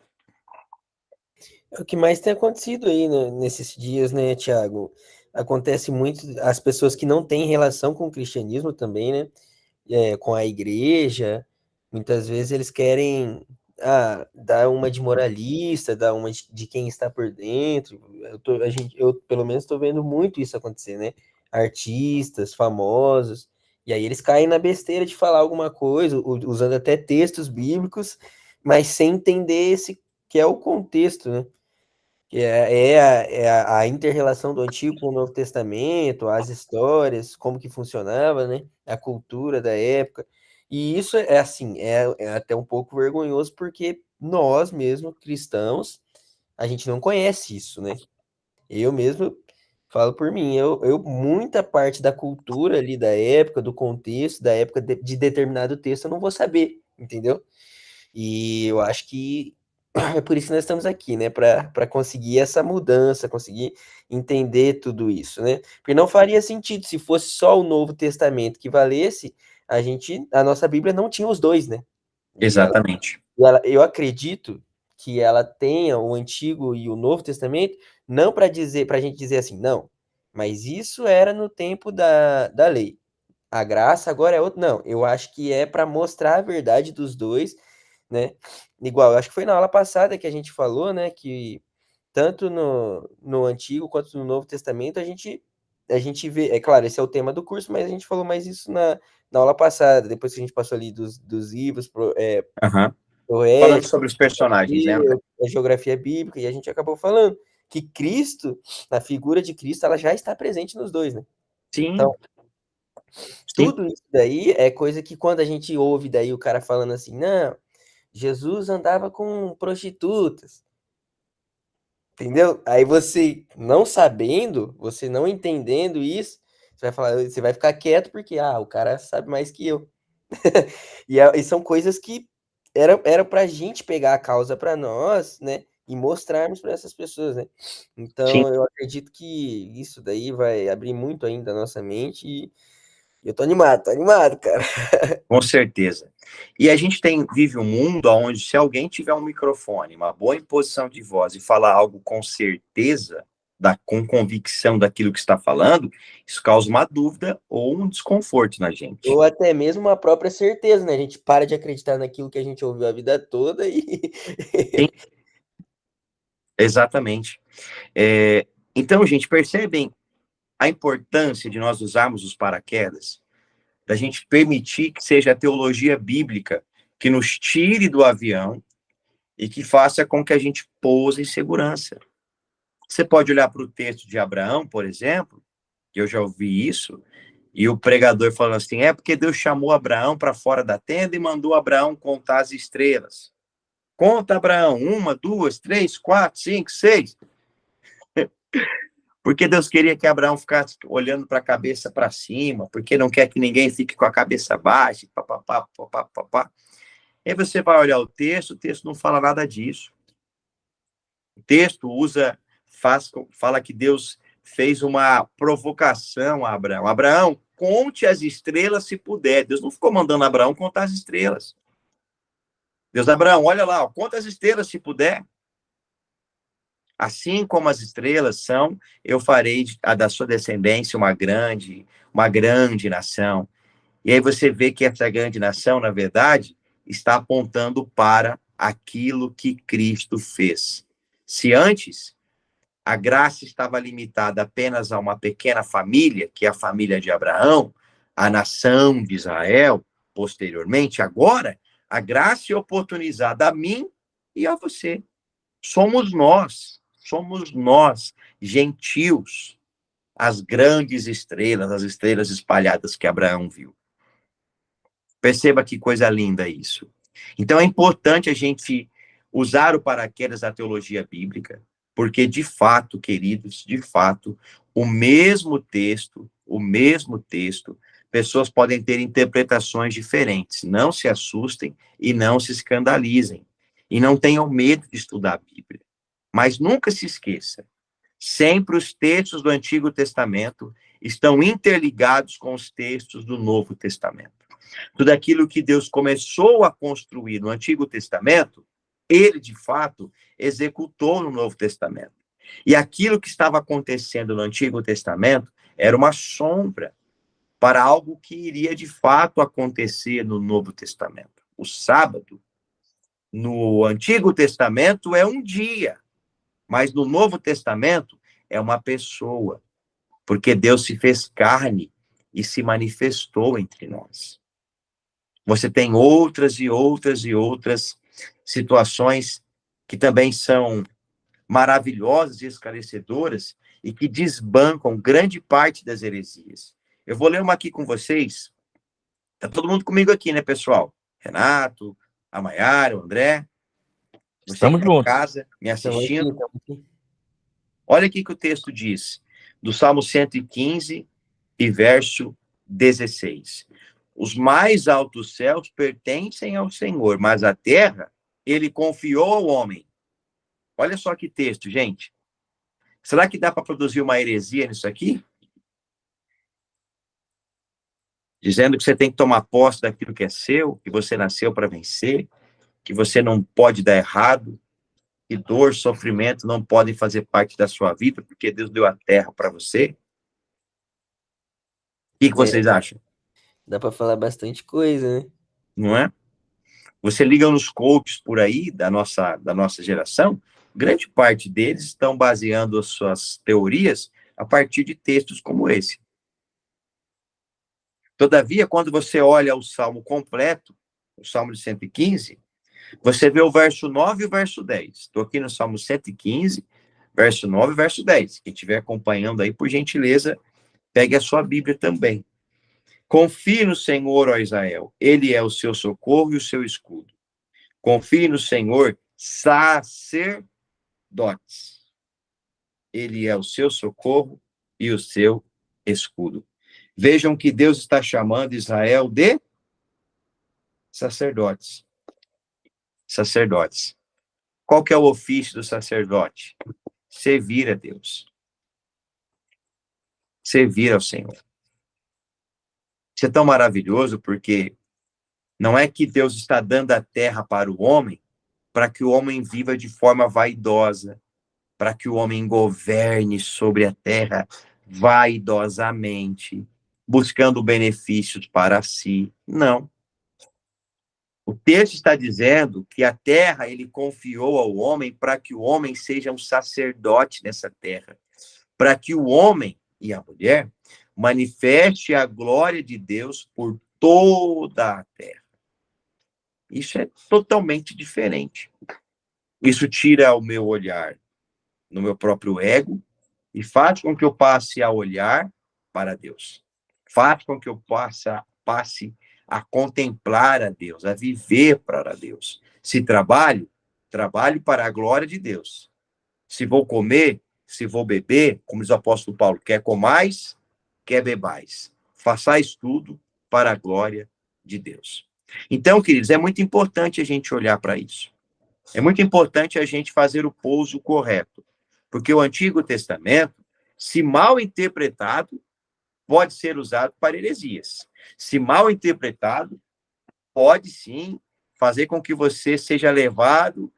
É o que mais tem acontecido aí, né, nesses dias, né, Tiago? Acontece muito, as pessoas que não têm relação com o cristianismo também, né, com a igreja, muitas vezes eles querem dar uma de moralista, dar uma de quem está por dentro. Eu pelo menos estou vendo muito isso acontecer, né? Artistas famosos, e aí eles caem na besteira de falar alguma coisa, usando até textos bíblicos, mas sem entender esse que é o contexto, né? Que é a inter-relação do Antigo com o Novo Testamento, as histórias, como que funcionava, né? A cultura da época. E isso é assim, é até um pouco vergonhoso, porque nós mesmo, cristãos, a gente não conhece isso, né? Eu mesmo falo por mim, muita parte da cultura ali da época, do contexto, da época de determinado texto, eu não vou saber, entendeu? E eu acho que é por isso que nós estamos aqui, né? Para conseguir essa mudança, conseguir entender tudo isso, né? Porque não faria sentido se fosse só o Novo Testamento que valesse, a nossa Bíblia não tinha os dois, né? Exatamente. Eu acredito que ela tenha o Antigo e o Novo Testamento, não para a gente dizer assim, não, mas isso era no tempo da lei. A graça agora é outra. Não, eu acho que é para mostrar a verdade dos dois, né? Igual, eu acho que foi na aula passada que a gente falou, né, que tanto no Antigo quanto no Novo Testamento a gente vê, é claro, esse é o tema do curso, mas a gente falou mais isso na aula passada, depois que a gente passou ali dos livros, Uhum. falando sobre os personagens, lembra? A geografia bíblica, e a gente acabou falando que Cristo, a figura de Cristo, ela já está presente nos dois, né? Sim, Então, sim, tudo isso daí é coisa que quando a gente ouve daí o cara falando assim, não, Jesus andava com prostitutas, entendeu? Aí você não sabendo, você não entendendo isso, você vai falar, você vai ficar quieto porque, o cara sabe mais que eu. E são coisas que era pra gente pegar a causa para nós, né? E mostrarmos para essas pessoas, né? sim, Então, eu acredito que isso daí vai abrir muito ainda a nossa mente e eu tô animado, cara. com certeza. E a gente vive um mundo onde, se alguém tiver um microfone, uma boa imposição de voz e falar algo com certeza, com convicção daquilo que está falando, isso causa uma dúvida ou um desconforto na gente. Ou até mesmo uma própria certeza, né? A gente para de acreditar naquilo que a gente ouviu a vida toda e. Sim, exatamente. Então, gente, percebem a importância de nós usarmos os paraquedas, da gente permitir que seja a teologia bíblica que nos tire do avião e que faça com que a gente pouse em segurança. Você pode olhar para o texto de Abraão, por exemplo, que eu já ouvi isso, e o pregador falando assim, porque Deus chamou Abraão para fora da tenda e mandou Abraão contar as estrelas. Conta, Abraão, 1, 2, 3, 4, 5, 6. Porque Deus queria que Abraão ficasse olhando para a cabeça para cima, porque não quer que ninguém fique com a cabeça baixa, papapá, papapá. Aí você vai olhar o texto não fala nada disso. O texto fala que Deus fez uma provocação a Abraão. Abraão, conte as estrelas se puder. Deus não ficou mandando Abraão contar as estrelas. Deus, Abraão, olha lá, conta as estrelas se puder. Assim como as estrelas são, eu farei da sua descendência uma grande nação. E aí você vê que essa grande nação, na verdade, está apontando para aquilo que Cristo fez. Se antes a graça estava limitada apenas a uma pequena família, que é a família de Abraão, a nação de Israel, posteriormente, agora, a graça é oportunizada a mim e a você. Somos nós, gentios, as grandes estrelas, as estrelas espalhadas que Abraão viu. Perceba que coisa linda isso. Então é importante a gente usar o paraquedas da teologia bíblica, porque de fato, queridos, de fato, o mesmo texto, pessoas podem ter interpretações diferentes. Não se assustem e não se escandalizem. E não tenham medo de estudar a Bíblia. Mas nunca se esqueça, sempre os textos do Antigo Testamento estão interligados com os textos do Novo Testamento. Tudo aquilo que Deus começou a construir no Antigo Testamento, ele, de fato, executou no Novo Testamento. E aquilo que estava acontecendo no Antigo Testamento era uma sombra para algo que iria, de fato, acontecer no Novo Testamento. O sábado, no Antigo Testamento, é um dia, mas no Novo Testamento é uma pessoa, porque Deus se fez carne e se manifestou entre nós. Você tem outras e outras e outras situações que também são maravilhosas e esclarecedoras e que desbancam grande parte das heresias. Eu vou ler uma aqui com vocês. Tá todo mundo comigo aqui, né, pessoal? Renato, a Maiara, o André. Você Estamos que está em juntos. casa, me assistindo. Estamos aqui. Olha aqui que o texto diz, do Salmo 115 e verso 16. Os mais altos céus pertencem ao Senhor, mas a terra ele confiou ao homem. Olha só que texto, gente. Será que dá para produzir uma heresia nisso aqui? Dizendo que você tem que tomar posse daquilo que é seu, que você nasceu para vencer, que você não pode dar errado, que dor, sofrimento não podem fazer parte da sua vida, porque Deus deu a terra para você. O que vocês acham? Dá para falar bastante coisa, né? Não é? Você liga nos coaches por aí, da nossa geração, grande parte deles estão baseando as suas teorias a partir de textos como esse. Todavia, quando você olha o Salmo completo, o Salmo de 115, Você vê o verso 9 e o verso 10. Estou aqui no Salmo 115, verso 9 e verso 10. Quem estiver acompanhando aí, por gentileza, pegue a sua Bíblia também. Confie no Senhor, ó Israel. Ele é o seu socorro e o seu escudo. Confie no Senhor, sacerdotes. Ele é o seu socorro e o seu escudo. Vejam que Deus está chamando Israel de sacerdotes. Sacerdotes. Qual que é o ofício do sacerdote? Servir a Deus. Servir ao Senhor. Isso é tão maravilhoso porque não é que Deus está dando a terra para o homem para que o homem viva de forma vaidosa, para que o homem governe sobre a terra vaidosamente, buscando benefícios para si. Não. O texto está dizendo que a terra ele confiou ao homem para que o homem seja um sacerdote nessa terra, para que o homem e a mulher manifeste a glória de Deus por toda a terra. Isso é totalmente diferente. Isso tira o meu olhar no meu próprio ego e faz com que eu passe a olhar para Deus. Faz com que eu passe a contemplar a Deus, a viver para Deus. Se trabalho, trabalho para a glória de Deus. Se vou comer, se vou beber, como diz o apóstolo Paulo, quer comais, quer bebais. Façais tudo para a glória de Deus. Então, queridos, é muito importante a gente olhar para isso. É muito importante a gente fazer o pouso correto. Porque o Antigo Testamento, se mal interpretado, pode ser usado para heresias. Se mal interpretado, pode sim fazer com que você seja levado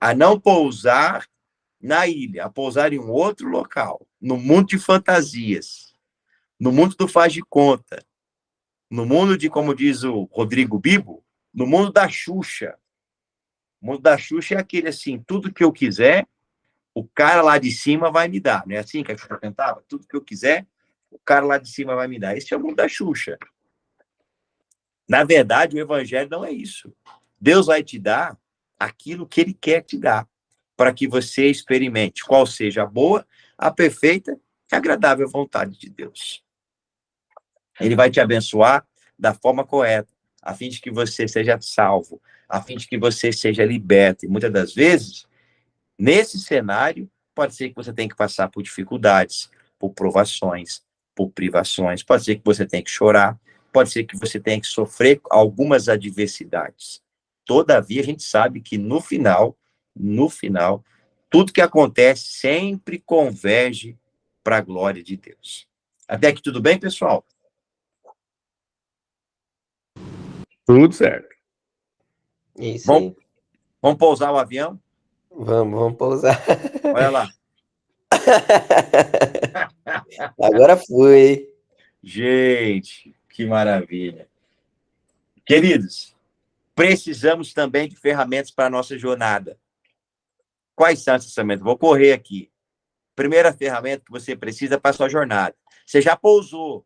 a não pousar na ilha, a pousar em um outro local, no mundo de fantasias, no mundo do faz de conta, no mundo de, como diz o Rodrigo Bibo, no mundo da Xuxa. O mundo da Xuxa é aquele assim, tudo que eu quiser, o cara lá de cima vai me dar. Não é assim que a Xuxa cantava? Tudo que eu quiser, o cara lá de cima vai me dar. Esse é o mundo da Xuxa. Na verdade, o evangelho não é isso. Deus vai te dar aquilo que ele quer te dar, para que você experimente qual seja a boa, a perfeita e agradável vontade de Deus. Ele vai te abençoar da forma correta, a fim de que você seja salvo, a fim de que você seja liberto. E muitas das vezes, nesse cenário, pode ser que você tenha que passar por dificuldades, por provações, por privações, pode ser que você tenha que chorar, pode ser que você tenha que sofrer algumas adversidades. Todavia, a gente sabe que no final, tudo que acontece sempre converge para a glória de Deus. Até aqui tudo bem, pessoal? Tudo certo. Isso aí. Vamos pousar o avião? Vamos pousar. Olha lá. Agora foi. Gente, que maravilha. Queridos, precisamos também de ferramentas para a nossa jornada. Quais são essas ferramentas? Vou correr aqui. Primeira ferramenta que você precisa para a sua jornada. Você já pousou,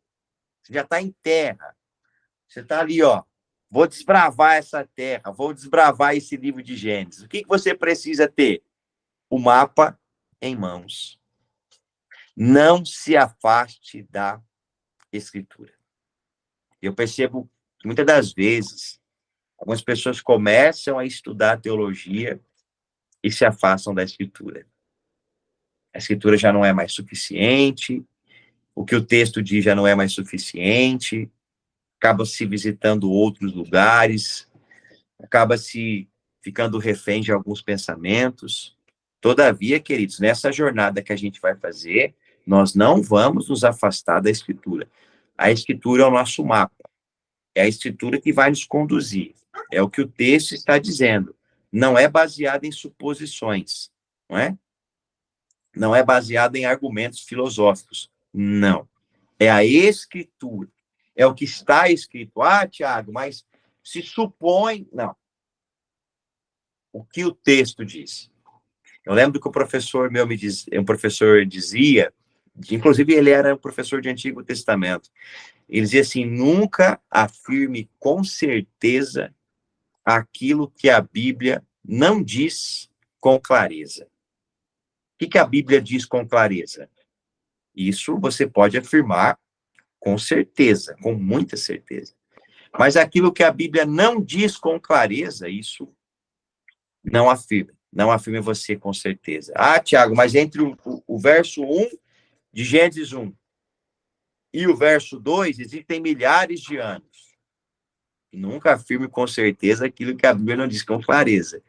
você já está em terra. Você está ali, ó. Vou desbravar essa terra, vou desbravar esse livro de Gênesis. O que você precisa ter? O mapa em mãos. Não se afaste da Escritura. Eu percebo que muitas das vezes algumas pessoas começam a estudar teologia e se afastam da Escritura. A Escritura já não é mais suficiente, o que o texto diz já não é mais suficiente, acaba se visitando outros lugares, acaba se ficando refém de alguns pensamentos. Todavia, queridos, nessa jornada que a gente vai fazer, nós não vamos nos afastar da Escritura. A Escritura é o nosso mapa. É a Escritura que vai nos conduzir. É o que o texto está dizendo. Não é baseado em suposições, não é? Não é baseado em argumentos filosóficos. Não. É a Escritura. É o que está escrito. Ah, Tiago, mas se supõe... Não. O que o texto diz. Eu lembro que o professor meu um professor dizia, inclusive ele era um professor de Antigo Testamento, ele dizia assim, nunca afirme com certeza aquilo que a Bíblia não diz com clareza. O que a Bíblia diz com clareza? Isso você pode afirmar com certeza, com muita certeza. Mas aquilo que a Bíblia não diz com clareza, isso não afirma. Não afirma você com certeza. Ah, Tiago, mas entre o verso 1 de Gênesis 1 e o verso 2 existem milhares de anos. Nunca afirme com certeza aquilo que a Bíblia não diz com clareza.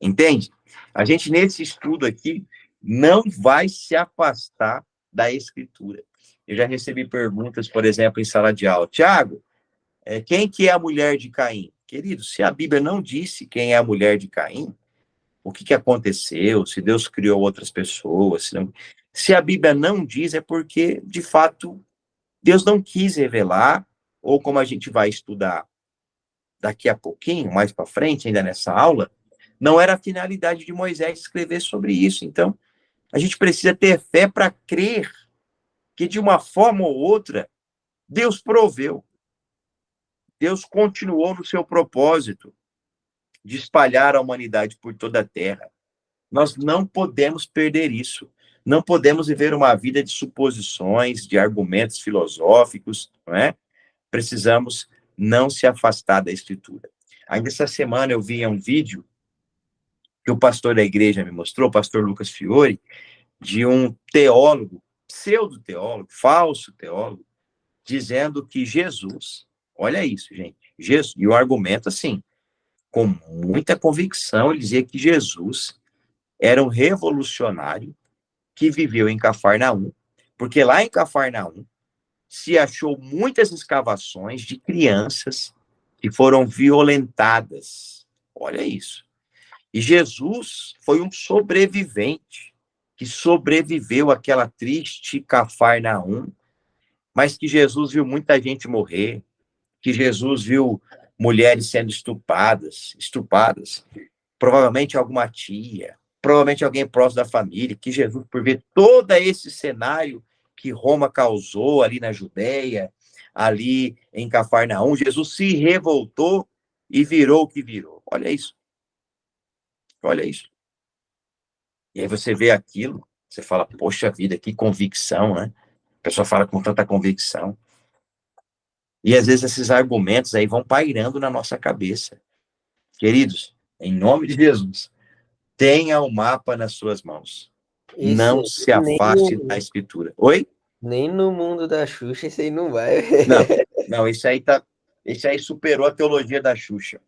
Entende? A gente, nesse estudo aqui, não vai se afastar da Escritura. Eu já recebi perguntas, por exemplo, em sala de aula. Tiago, quem que é a mulher de Caim? Querido, se a Bíblia não disse quem é a mulher de Caim, o que aconteceu, se Deus criou outras pessoas, se a Bíblia não diz, é porque, de fato, Deus não quis revelar, ou como a gente vai estudar daqui a pouquinho, mais para frente, ainda nessa aula, não era a finalidade de Moisés escrever sobre isso. Então, a gente precisa ter fé para crer que, de uma forma ou outra, Deus proveu. Deus continuou no seu propósito de espalhar a humanidade por toda a terra. Nós não podemos perder isso. Não podemos viver uma vida de suposições, de argumentos filosóficos, não é? Precisamos não se afastar da Escritura. Ainda essa semana eu vi um vídeo que o pastor da igreja me mostrou, o pastor Lucas Fiore, de um teólogo, pseudo-teólogo, falso teólogo, dizendo que Jesus, olha isso, gente, Jesus, e o argumento assim, com muita convicção, ele dizia que Jesus era um revolucionário que viveu em Cafarnaum, porque lá em Cafarnaum se achou muitas escavações de crianças que foram violentadas. Olha isso. E Jesus foi um sobrevivente que sobreviveu àquela triste Cafarnaum, mas que Jesus viu muita gente morrer, que Jesus viu mulheres sendo estupradas, provavelmente alguma tia, provavelmente alguém próximo da família, que Jesus, por ver todo esse cenário que Roma causou ali na Judéia, ali em Cafarnaum, Jesus se revoltou e virou o que virou. Olha isso. Olha isso. E aí você vê aquilo, você fala, poxa vida, que convicção, né? A pessoa fala com tanta convicção. E às vezes esses argumentos aí vão pairando na nossa cabeça. Queridos, em nome de Jesus, tenha o mapa nas suas mãos. Não se afaste da Escritura. Oi? Nem no mundo da Xuxa isso aí não vai. Não, isso aí superou a teologia da Xuxa.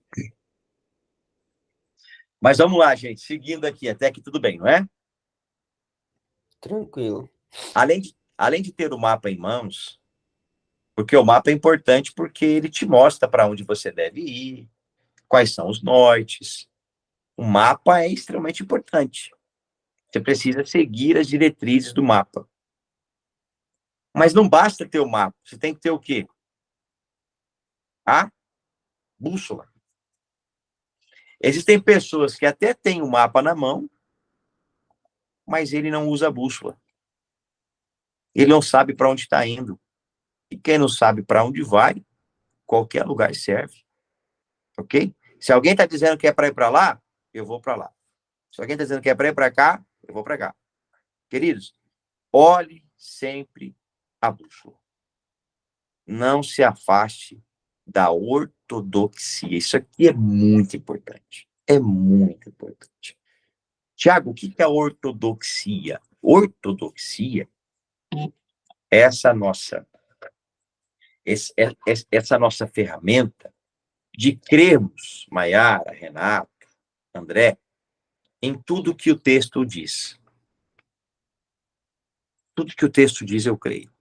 Mas vamos lá, gente, seguindo aqui, até que tudo bem, não é? Tranquilo. Além de ter o mapa em mãos, porque o mapa é importante porque ele te mostra para onde você deve ir, quais são os nortes. O mapa é extremamente importante. Você precisa seguir as diretrizes do mapa. Mas não basta ter o mapa, você tem que ter o quê? A bússola. Existem pessoas que até têm o mapa na mão, mas ele não usa a bússola. Ele não sabe para onde está indo. E quem não sabe para onde vai, qualquer lugar serve. Ok? Se alguém está dizendo que é para ir para lá, eu vou para lá. Se alguém está dizendo que é para ir para cá, eu vou para cá. Queridos, olhe sempre a bússola. Não se afaste da ortodoxia. Isso aqui é muito importante. É muito importante. Tiago, o que é a ortodoxia? Ortodoxia é essa nossa ferramenta de crermos, Maiara, Renato, André, em tudo que o texto diz. Tudo que o texto diz, eu creio.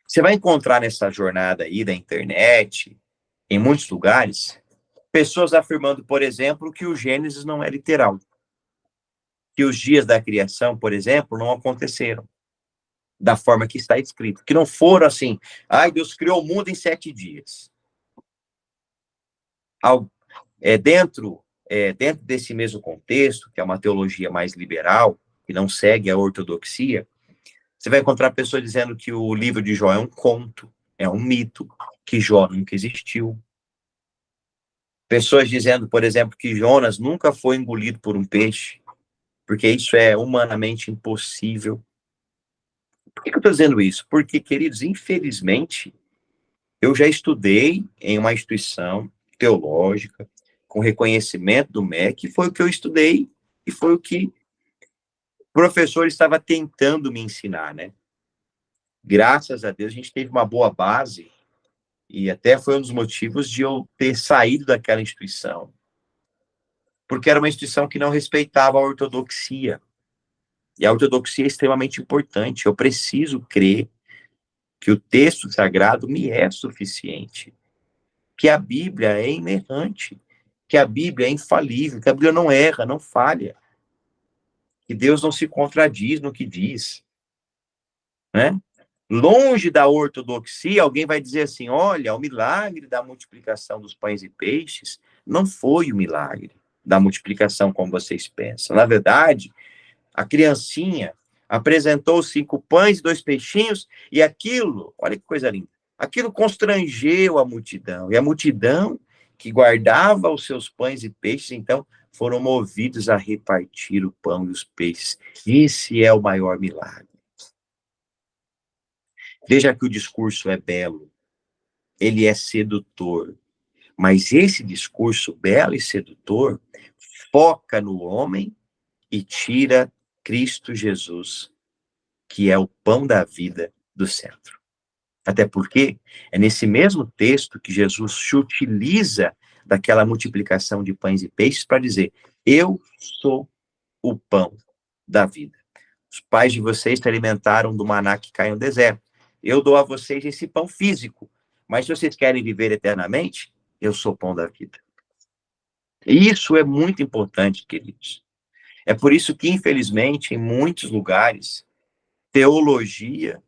Você vai encontrar nessa jornada aí da internet, em muitos lugares, pessoas afirmando, por exemplo, que o Gênesis não é literal. Que os dias da criação, por exemplo, não aconteceram da forma que está escrito. Que não foram assim, Deus criou o mundo em 7 dias. Dentro desse mesmo contexto, que é uma teologia mais liberal, que não segue a ortodoxia, você vai encontrar pessoas dizendo que o livro de Jó é um conto, é um mito, que Jó nunca existiu. Pessoas dizendo, por exemplo, que Jonas nunca foi engolido por um peixe, porque isso é humanamente impossível. Por que eu estou dizendo isso? Porque, queridos, infelizmente, eu já estudei em uma instituição teológica, com reconhecimento do MEC, foi o que eu estudei e foi o que o professor estava tentando me ensinar, né? Graças a Deus, a gente teve uma boa base e até foi um dos motivos de eu ter saído daquela instituição, porque era uma instituição que não respeitava a ortodoxia. E a ortodoxia é extremamente importante. Eu preciso crer que o texto sagrado me é suficiente, que a Bíblia é inerrante, que a Bíblia é infalível, que a Bíblia não erra, não falha, que Deus não se contradiz no que diz, né? Longe da ortodoxia, alguém vai dizer assim: olha, o milagre da multiplicação dos pães e peixes não foi o milagre da multiplicação como vocês pensam. Na verdade, a criancinha apresentou 5 pães e 2 peixinhos, e aquilo, olha que coisa linda, aquilo constrangeu a multidão, e a multidão que guardava os seus pães e peixes, então, foram movidos a repartir o pão e os peixes. Esse é o maior milagre. Veja que o discurso é belo, ele é sedutor, mas esse discurso belo e sedutor foca no homem e tira Cristo Jesus, que é o pão da vida, do centro. Até porque é nesse mesmo texto que Jesus se utiliza daquela multiplicação de pães e peixes para dizer: eu sou o pão da vida. Os pais de vocês se alimentaram do maná que cai no deserto. Eu dou a vocês esse pão físico. Mas se vocês querem viver eternamente, eu sou o pão da vida. E isso é muito importante, queridos. É por isso que, infelizmente, em muitos lugares, teologia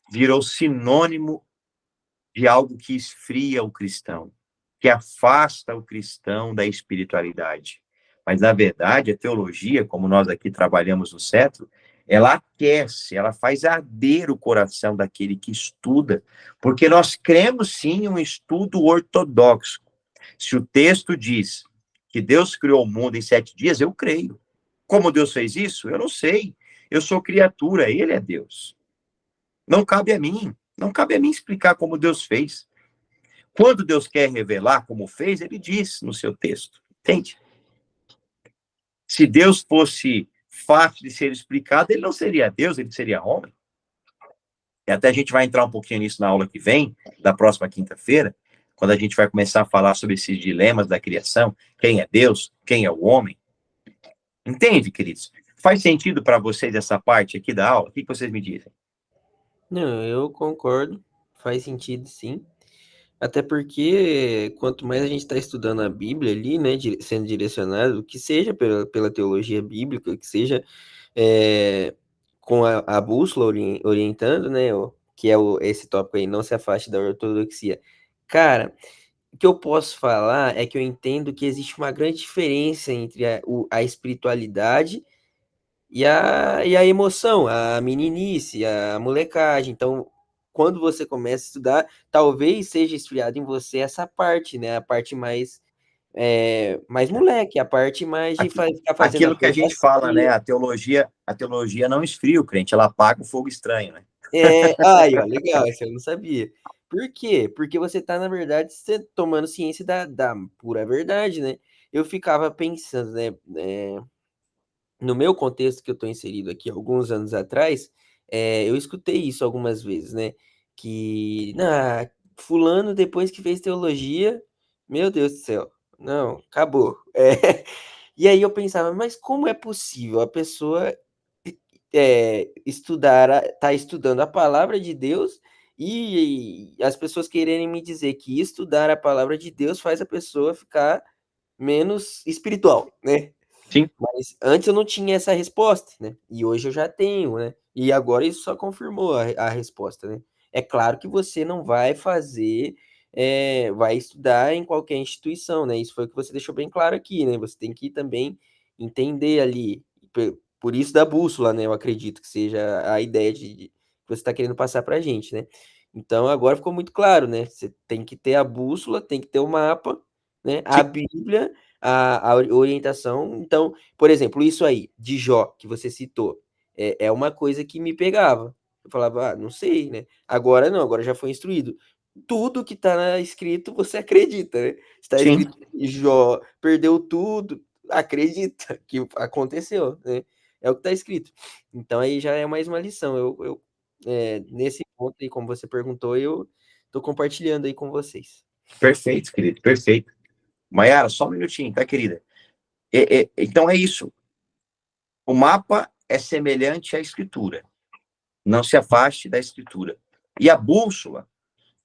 virou sinônimo de algo que esfria o cristão, que afasta o cristão da espiritualidade. Mas, na verdade, a teologia, como nós aqui trabalhamos no Cetro, ela aquece, ela faz arder o coração daquele que estuda, porque nós cremos, sim, em um estudo ortodoxo. Se o texto diz que Deus criou o mundo em 7 dias, eu creio. Como Deus fez isso? Eu não sei. Eu sou criatura, ele é Deus. Não cabe a mim. Não cabe a mim explicar como Deus fez. Quando Deus quer revelar como fez, ele diz no seu texto. Entende? Se Deus fosse fácil de ser explicado, ele não seria Deus, ele seria homem. E até a gente vai entrar um pouquinho nisso na aula que vem, da próxima quinta-feira, quando a gente vai começar a falar sobre esses dilemas da criação, quem é Deus, quem é o homem. Entende, queridos? Faz sentido para vocês essa parte aqui da aula? O que vocês me dizem? Não, eu concordo, faz sentido sim. Até porque quanto mais a gente está estudando a Bíblia ali, né, sendo direcionado, que seja pela teologia bíblica, que seja com a bússola orientando, né, que é esse tópico aí, não se afaste da ortodoxia. Cara, o que eu posso falar é que eu entendo que existe uma grande diferença entre a espiritualidade e a emoção, a meninice, a molecagem. Então, quando você começa a estudar, talvez seja esfriado em você essa parte, né? A parte mais moleque, a parte mais de ficar fazendo Aquilo que a gente fala, né? acrobacia. A teologia não esfria o crente, ela apaga o fogo estranho, né? Aí, ó, legal, essa eu não sabia. Por quê? Porque você tá, na verdade, tomando ciência da pura verdade, né? Eu ficava pensando, né? No meu contexto que eu estou inserido aqui, alguns anos atrás, eu escutei isso algumas vezes, né? Que, fulano, depois que fez teologia, meu Deus do céu, não, acabou. E aí eu pensava, mas como é possível a pessoa tá estudando a palavra de Deus e as pessoas quererem me dizer que estudar a palavra de Deus faz a pessoa ficar menos espiritual, né? Sim. Mas antes eu não tinha essa resposta, né? E hoje eu já tenho, né? E agora isso só confirmou a resposta, né? É claro que você não vai vai estudar em qualquer instituição, né? Isso foi o que você deixou bem claro aqui, né? Você tem que também entender ali, por isso da bússola, né? Eu acredito que seja a ideia que você está querendo passar para a gente, né? Então agora ficou muito claro, né? Você tem que ter a bússola, tem que ter o mapa, né? A Bíblia, a orientação. Então, por exemplo, isso aí, de Jó, que você citou, é uma coisa que me pegava. Eu falava, não sei, né? Agora não, agora já foi instruído. Tudo que está escrito, você acredita, né? Está Sim. escrito que Jó perdeu tudo, acredita que aconteceu, né? É o que está escrito. Então aí já é mais uma lição. Nesse ponto aí, como você perguntou, eu estou compartilhando aí com vocês. Perfeito, querido, perfeito. Maiara, só um minutinho, tá, querida? Então é isso. O mapa é semelhante à escritura. Não se afaste da escritura. E a bússola,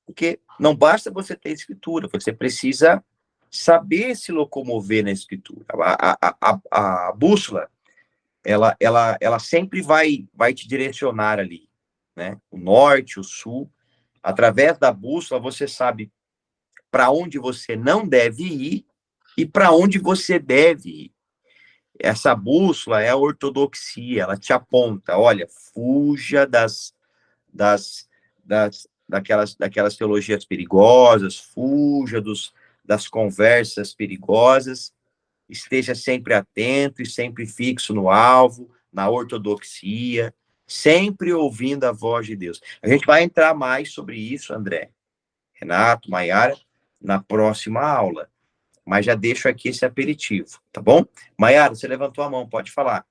porque não basta você ter escritura, você precisa saber se locomover na escritura. A bússola, ela sempre vai te direcionar ali, né? O norte, o sul. Através da bússola, você sabe para onde você não deve ir e para onde você deve ir. Essa bússola é a ortodoxia, ela te aponta, olha, fuja daquelas teologias perigosas, fuja das conversas perigosas, esteja sempre atento e sempre fixo no alvo, na ortodoxia, sempre ouvindo a voz de Deus. A gente vai entrar mais sobre isso, André, Renato, Maiara, na próxima aula. Mas já deixo aqui esse aperitivo, tá bom? Maiara, você levantou a mão, pode falar.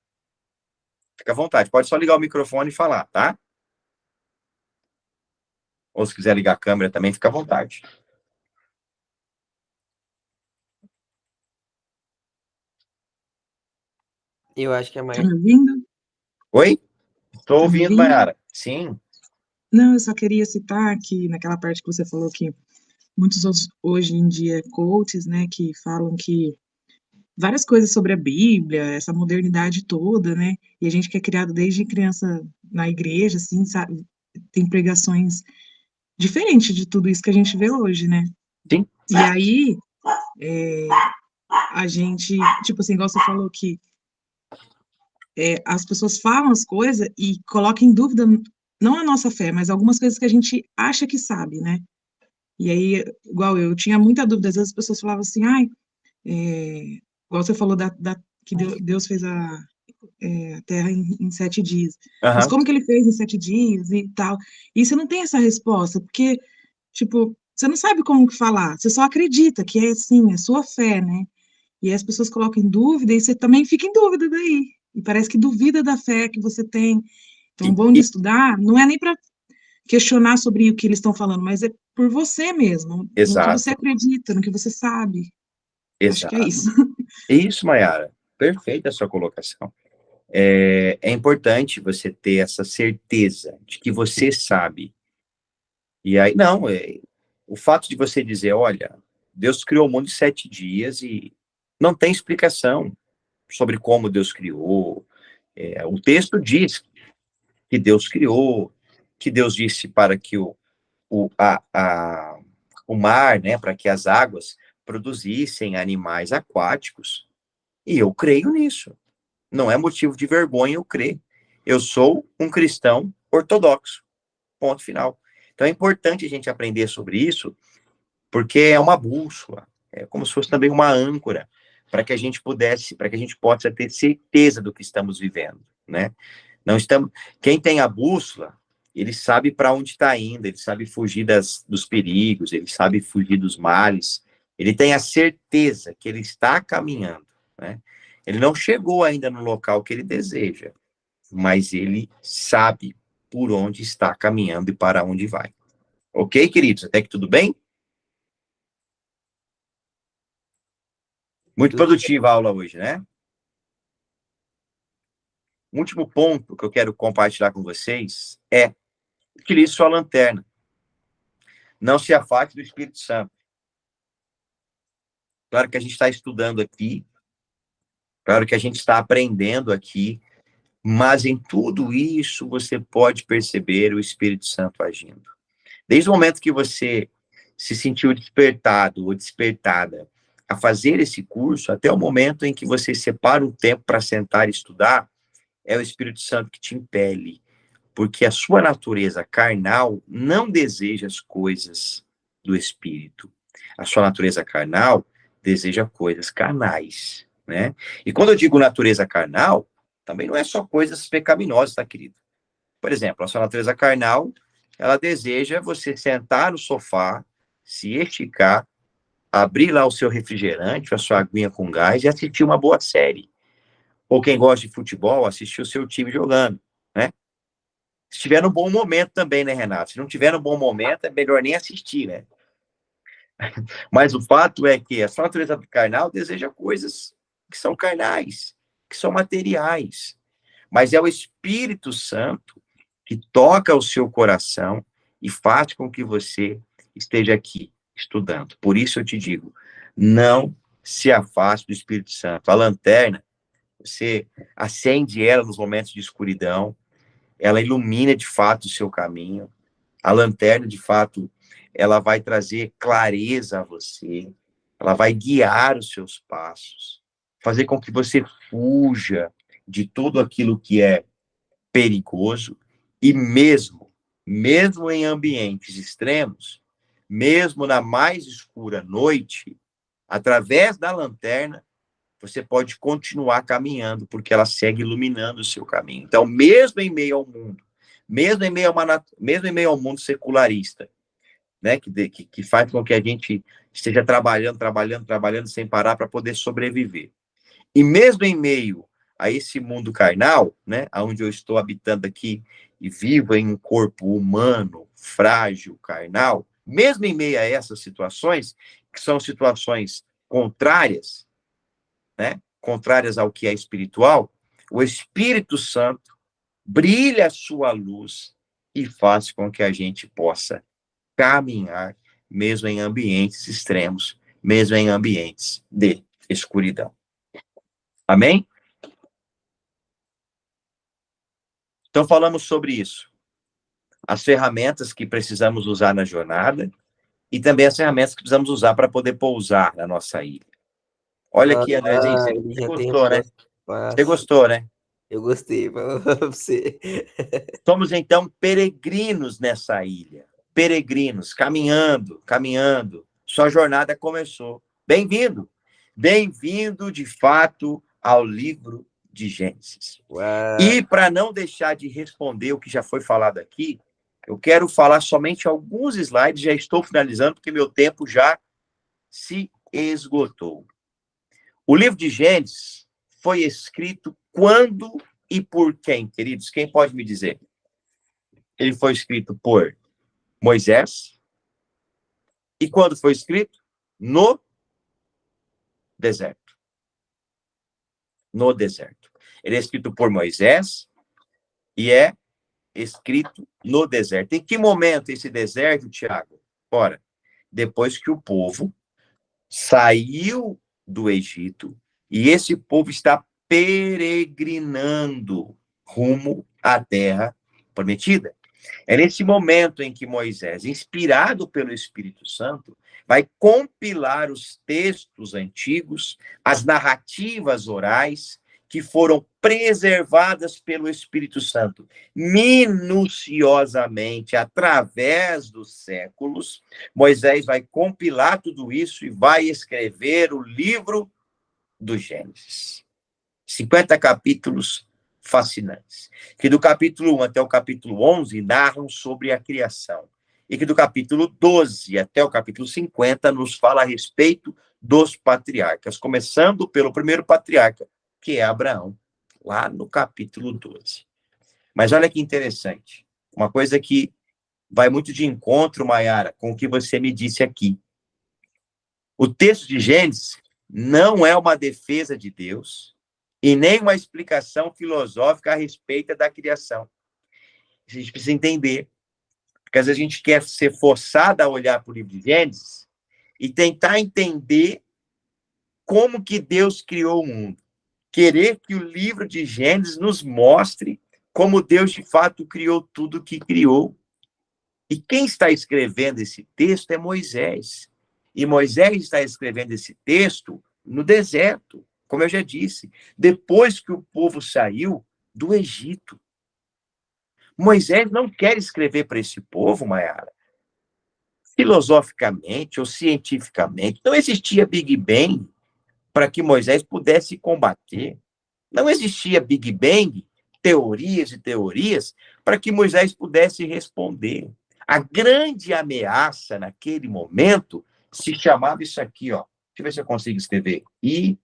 Fica à vontade, pode só ligar o microfone e falar, tá? Ou se quiser ligar a câmera também, fica à vontade. Eu acho que é mais. Tá me ouvindo? Oi? Estou Tá me ouvindo, ouvindo? Maiara. Sim. Não, eu só queria citar que naquela parte que você falou que muitos hoje em dia coaches, né, que falam que várias coisas sobre a Bíblia, essa modernidade toda, né, e a gente que é criado desde criança na igreja, assim, sabe, tem pregações diferentes de tudo isso que a gente vê hoje, né? Sim. E aí, a gente, tipo assim, igual você falou que as pessoas falam as coisas e colocam em dúvida não a nossa fé, mas algumas coisas que a gente acha que sabe, né? E aí, igual eu tinha muita dúvida, às vezes as pessoas falavam assim, ai, igual você falou que Deus fez a Terra em 7 dias. Mas como que ele fez em 7 dias e tal? E você não tem essa resposta, porque, tipo, você não sabe como que falar, você só acredita que é assim, é sua fé, né? E aí as pessoas colocam em dúvida e você também fica em dúvida daí. E parece que duvida da fé que você tem. Então, o bom de estudar não é nem para questionar sobre o que eles estão falando, mas é por você mesmo, no que você acredita, no que você sabe. Acho que é isso. Isso, Maiara. Perfeita a sua colocação. É importante você ter essa certeza de que você sabe. E aí, não, o fato de você dizer, olha, Deus criou o mundo em 7 dias e não tem explicação sobre como Deus criou. O texto diz que Deus criou, que Deus disse para que o mar, né, para que as águas produzissem animais aquáticos. E eu creio nisso. Não é motivo de vergonha eu crer. Eu sou um cristão ortodoxo. Ponto final. Então é importante a gente aprender sobre isso, porque é uma bússola, é como se fosse também uma âncora, para que a gente possa ter certeza do que estamos vivendo, né? Não estamos. Quem tem a bússola, ele sabe para onde está indo, ele sabe fugir dos perigos, ele sabe fugir dos males, ele tem a certeza que ele está caminhando, né? Ele não chegou ainda no local que ele deseja, mas ele sabe por onde está caminhando e para onde vai. Ok, queridos? Até que tudo bem? Muito produtiva a aula hoje, né? O último ponto que eu quero compartilhar com vocês é: utilize sua lanterna. Não se afaste do Espírito Santo. Claro que a gente está estudando aqui, claro que a gente está aprendendo aqui, mas em tudo isso você pode perceber o Espírito Santo agindo. Desde o momento que você se sentiu despertado ou despertada a fazer esse curso, até o momento em que você separa um tempo para sentar e estudar, é o Espírito Santo que te impele, porque a sua natureza carnal não deseja as coisas do Espírito. A sua natureza carnal deseja coisas carnais, né? E quando eu digo natureza carnal, também não é só coisas pecaminosas, tá, querido? Por exemplo, a sua natureza carnal, ela deseja você sentar no sofá, se esticar, abrir lá o seu refrigerante, a sua aguinha com gás e assistir uma boa série. Ou quem gosta de futebol, assistir o seu time jogando, né? Se estiver no bom momento também, né, Renato? Se não tiver no bom momento, é melhor nem assistir, né? Mas o fato é que a sua natureza carnal deseja coisas que são carnais, que são materiais. Mas é o Espírito Santo que toca o seu coração e faz com que você esteja aqui estudando. Por isso eu te digo, não se afaste do Espírito Santo. A lanterna, você acende ela nos momentos de escuridão, ela ilumina de fato o seu caminho. A lanterna, de fato, ela vai trazer clareza a você, ela vai guiar os seus passos, fazer com que você fuja de tudo aquilo que é perigoso e mesmo em ambientes extremos, mesmo na mais escura noite, através da lanterna, você pode continuar caminhando, porque ela segue iluminando o seu caminho. Então, mesmo em meio ao mundo, mesmo em meio ao mundo secularista, né, que faz com que a gente esteja trabalhando sem parar para poder sobreviver. E mesmo em meio a esse mundo carnal, né, onde eu estou habitando aqui e vivo em um corpo humano, frágil, carnal, mesmo em meio a essas situações, que são situações contrárias, né, contrárias ao que é espiritual, o Espírito Santo brilha a sua luz e faz com que a gente possa caminhar, mesmo em ambientes extremos, mesmo em ambientes de escuridão. Amém? Então, falamos sobre isso. As ferramentas que precisamos usar na jornada e também as ferramentas que precisamos usar para poder pousar na nossa ilha. Olha aqui, Andrezinho, você gostou, né? Você gostou, né? Eu gostei, pra você. Somos, então, peregrinos nessa ilha. Peregrinos, caminhando. Sua jornada começou. Bem-vindo. Bem-vindo, de fato, ao livro de Gênesis. Uau. E para não deixar de responder o que já foi falado aqui, eu quero falar somente alguns slides, já estou finalizando, porque meu tempo já se esgotou. O livro de Gênesis foi escrito quando e por quem, queridos? Quem pode me dizer? Ele foi escrito por Moisés. E quando foi escrito? No deserto. No deserto. Ele é escrito por Moisés e é escrito no deserto. Em que momento esse deserto, Tiago? Ora, depois que o povo saiu do Egito e esse povo está peregrinando rumo à terra prometida. É nesse momento em que Moisés, inspirado pelo Espírito Santo, vai compilar os textos antigos, as narrativas orais, que foram preservadas pelo Espírito Santo minuciosamente através dos séculos. Moisés vai compilar tudo isso e vai escrever o livro do Gênesis. 50 capítulos fascinantes, que do capítulo 1 até o capítulo 11 narram sobre a criação, e que do capítulo 12 até o capítulo 50 nos fala a respeito dos patriarcas, começando pelo primeiro patriarca, que é Abraão, lá no capítulo 12. Mas olha que interessante, uma coisa que vai muito de encontro, Maiara, com o que você me disse aqui. O texto de Gênesis não é uma defesa de Deus e nem uma explicação filosófica a respeito da criação. A gente precisa entender, porque às vezes a gente quer ser forçado a olhar para o livro de Gênesis e tentar entender como que Deus criou o mundo. Querer que o livro de Gênesis nos mostre como Deus, de fato, criou tudo que criou. E quem está escrevendo esse texto é Moisés. E Moisés está escrevendo esse texto no deserto, como eu já disse, depois que o povo saiu do Egito. Moisés não quer escrever para esse povo, Maiara, filosoficamente ou cientificamente, não existia Big Bang para que Moisés pudesse combater. Não existia Big Bang, teorias e teorias, para que Moisés pudesse responder. A grande ameaça naquele momento se chamava isso aqui, ó. Deixa eu ver se eu consigo escrever. Idolatria.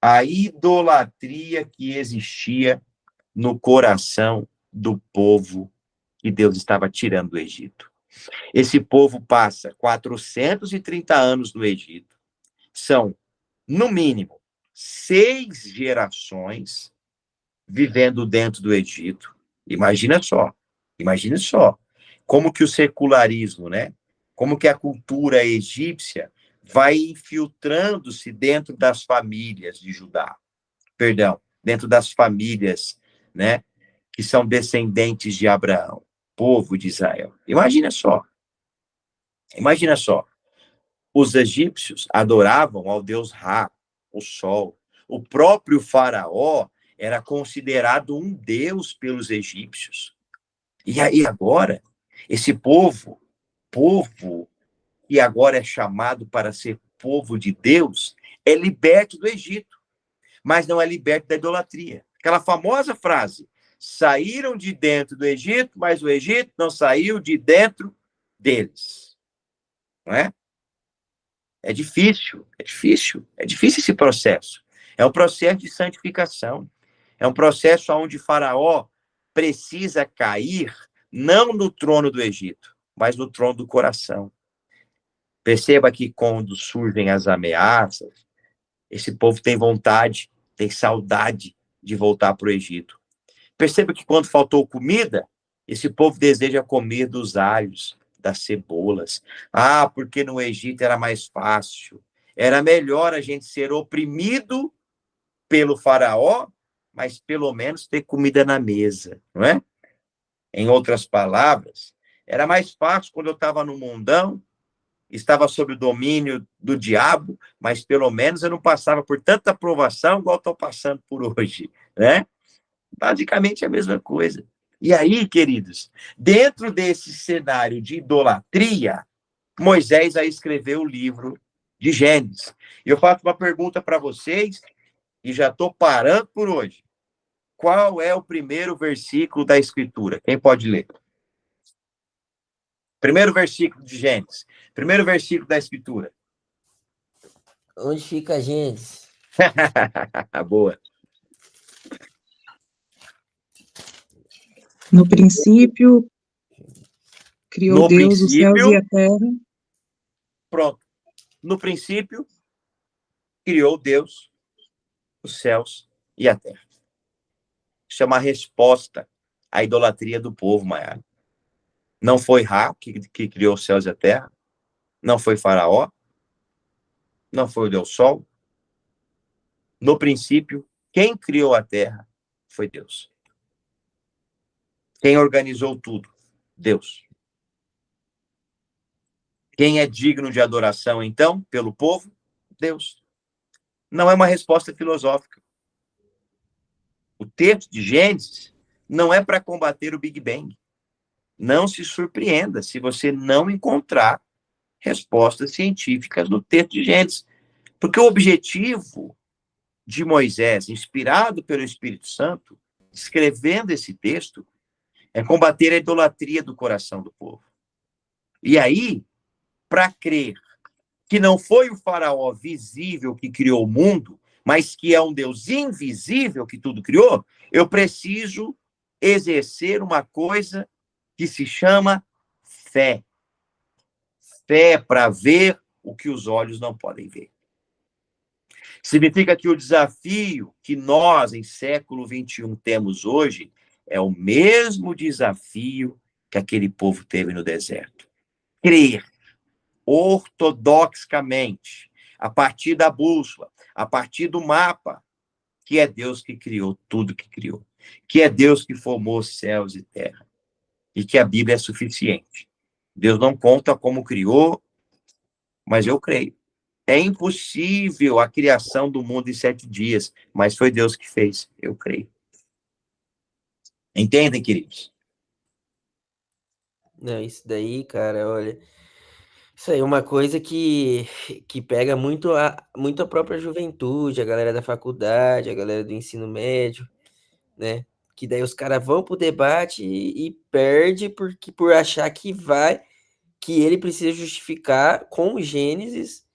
A idolatria que existia no coração do povo que Deus estava tirando do Egito. Esse povo passa 430 anos no Egito. São, no mínimo, 6 gerações vivendo dentro do Egito. Imagina só. Como que o secularismo, né? Como que a cultura egípcia vai infiltrando-se dentro das famílias de Judá. Perdão, dentro das famílias, né? Que são descendentes de Abraão, povo de Israel. Imagina só. Os egípcios adoravam ao deus Ra, o sol. O próprio faraó era considerado um deus pelos egípcios. E aí agora, esse povo que agora é chamado para ser povo de Deus, é liberto do Egito, mas não é liberto da idolatria. Aquela famosa frase, saíram de dentro do Egito, mas o Egito não saiu de dentro deles. Não é? É difícil esse processo. É um processo de santificação. É um processo onde Faraó precisa cair, não no trono do Egito, mas no trono do coração. Perceba que quando surgem as ameaças, esse povo tem vontade, tem saudade de voltar para o Egito. Perceba que quando faltou comida, esse povo deseja comer dos alhos, das cebolas. Ah, porque no Egito era mais fácil. Era melhor a gente ser oprimido pelo faraó, mas pelo menos ter comida na mesa, não é? Em outras palavras, era mais fácil quando eu estava no mundão, estava sob o domínio do diabo, mas pelo menos eu não passava por tanta provação igual estou passando por hoje, né? Basicamente a mesma coisa. E aí, queridos, dentro desse cenário de idolatria, Moisés aí escreveu o livro de Gênesis. E eu faço uma pergunta para vocês, e já estou parando por hoje. Qual é o primeiro versículo da Escritura? Quem pode ler? Primeiro versículo de Gênesis. Primeiro versículo da Escritura. Onde fica a Gênesis? Boa. No princípio, criou Deus os céus e a terra. Pronto. No princípio, criou Deus os céus e a terra. Isso é uma resposta à idolatria do povo, Maiara. Não foi Ra que criou os céus e a terra. Não foi Faraó. Não foi o Deus Sol. No princípio, quem criou a terra foi Deus. Quem organizou tudo? Deus. Quem é digno de adoração, então, pelo povo? Deus. Não é uma resposta filosófica. O texto de Gênesis não é para combater o Big Bang. Não se surpreenda se você não encontrar respostas científicas no texto de Gênesis. Porque o objetivo de Moisés, inspirado pelo Espírito Santo, escrevendo esse texto, é combater a idolatria do coração do povo. E aí, para crer que não foi o faraó visível que criou o mundo, mas que é um Deus invisível que tudo criou, eu preciso exercer uma coisa que se chama fé. Fé para ver o que os olhos não podem ver. Significa que o desafio que nós, em século XXI, temos hoje é o mesmo desafio que aquele povo teve no deserto. Crer ortodoxamente, a partir da bússola, a partir do mapa, que é Deus que criou tudo que criou, que é Deus que formou céus e terra, e que a Bíblia é suficiente. Deus não conta como criou, mas eu creio. É impossível a criação do mundo em 7 dias, mas foi Deus que fez, eu creio. Entendem, queridos? Não, isso daí, cara, olha, isso aí é uma coisa que pega muito a própria juventude, a galera da faculdade, a galera do ensino médio, né? Que daí os caras vão pro debate e perde por achar que ele precisa justificar com Gênesis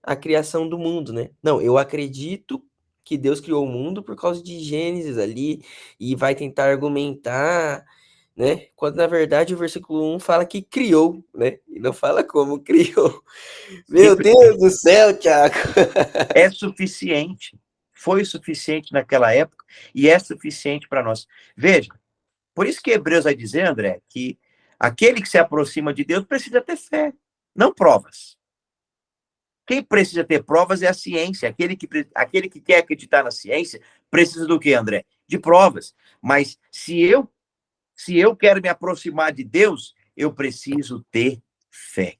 a criação do mundo, né? Não, eu acredito que Deus criou o mundo por causa de Gênesis ali e vai tentar argumentar, né? Quando na verdade o versículo 1 fala que criou, né? E não fala como criou. Meu Deus do céu, Thiago! É suficiente. Foi suficiente naquela época e é suficiente para nós. Veja, por isso que Hebreus vai dizer, André, que aquele que se aproxima de Deus precisa ter fé, não provas. Quem precisa ter provas é a ciência. Aquele que quer acreditar na ciência precisa do quê, André? De provas. Mas se eu quero me aproximar de Deus, eu preciso ter fé.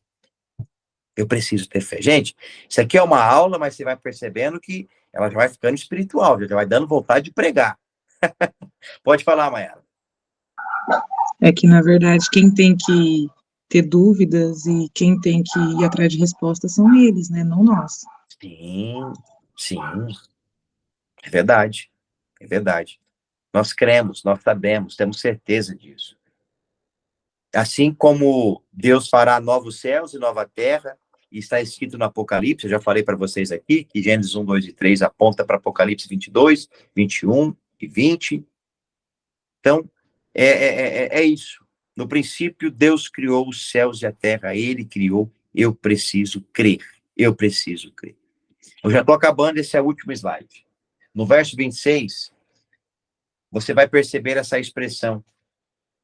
Eu preciso ter fé. Gente, isso aqui é uma aula, mas você vai percebendo que ela já vai ficando espiritual, já vai dando vontade de pregar. Pode falar, Mayara. É que, na verdade, quem tem que ter dúvidas e quem tem que ir atrás de respostas são eles, né? Não nós. Sim. É verdade. É verdade. Nós cremos, nós sabemos, temos certeza disso. Assim como Deus fará novos céus e nova terra, e está escrito no Apocalipse, eu já falei para vocês aqui, que Gênesis 1, 2 e 3 aponta para Apocalipse 22, 21 e 20. Então, é isso. No princípio, Deus criou os céus e a terra, Ele criou, eu preciso crer. Eu preciso crer. Eu já estou acabando, esse é o último slide. No verso 26, você vai perceber essa expressão,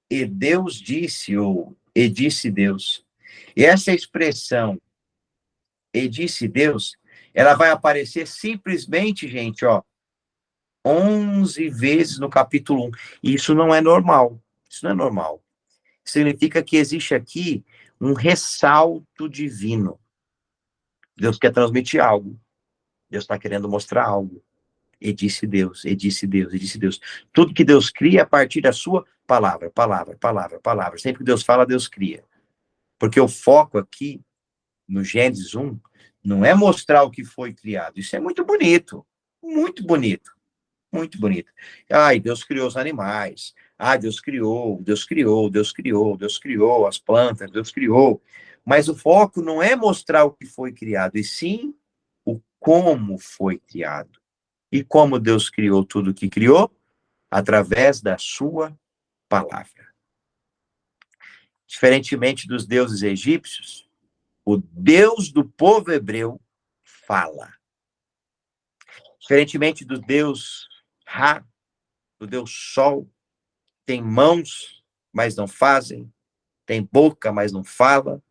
e Deus disse, ou e disse Deus. E essa expressão, e disse Deus, ela vai aparecer simplesmente, gente, 11 vezes no capítulo 1. E isso não é normal. Isso não é normal. Significa que existe aqui um ressalto divino. Deus quer transmitir algo. Deus está querendo mostrar algo. E disse Deus, e disse Deus, e disse Deus. Tudo que Deus cria a partir da sua palavra, palavra, palavra, palavra. Sempre que Deus fala, Deus cria. Porque o foco aqui, no Gênesis 1, não é mostrar o que foi criado. Isso é muito bonito. Muito bonito. Muito bonito. Ai, Deus criou os animais. Ah, Deus criou, Deus criou, Deus criou, Deus criou as plantas, Deus criou. Mas o foco não é mostrar o que foi criado, e sim o como foi criado. E como Deus criou tudo o que criou? Através da sua palavra. Diferentemente dos deuses egípcios, o Deus do povo hebreu fala. Diferentemente do Deus Ra, do Deus Sol, tem mãos, mas não fazem, tem boca, mas não fala.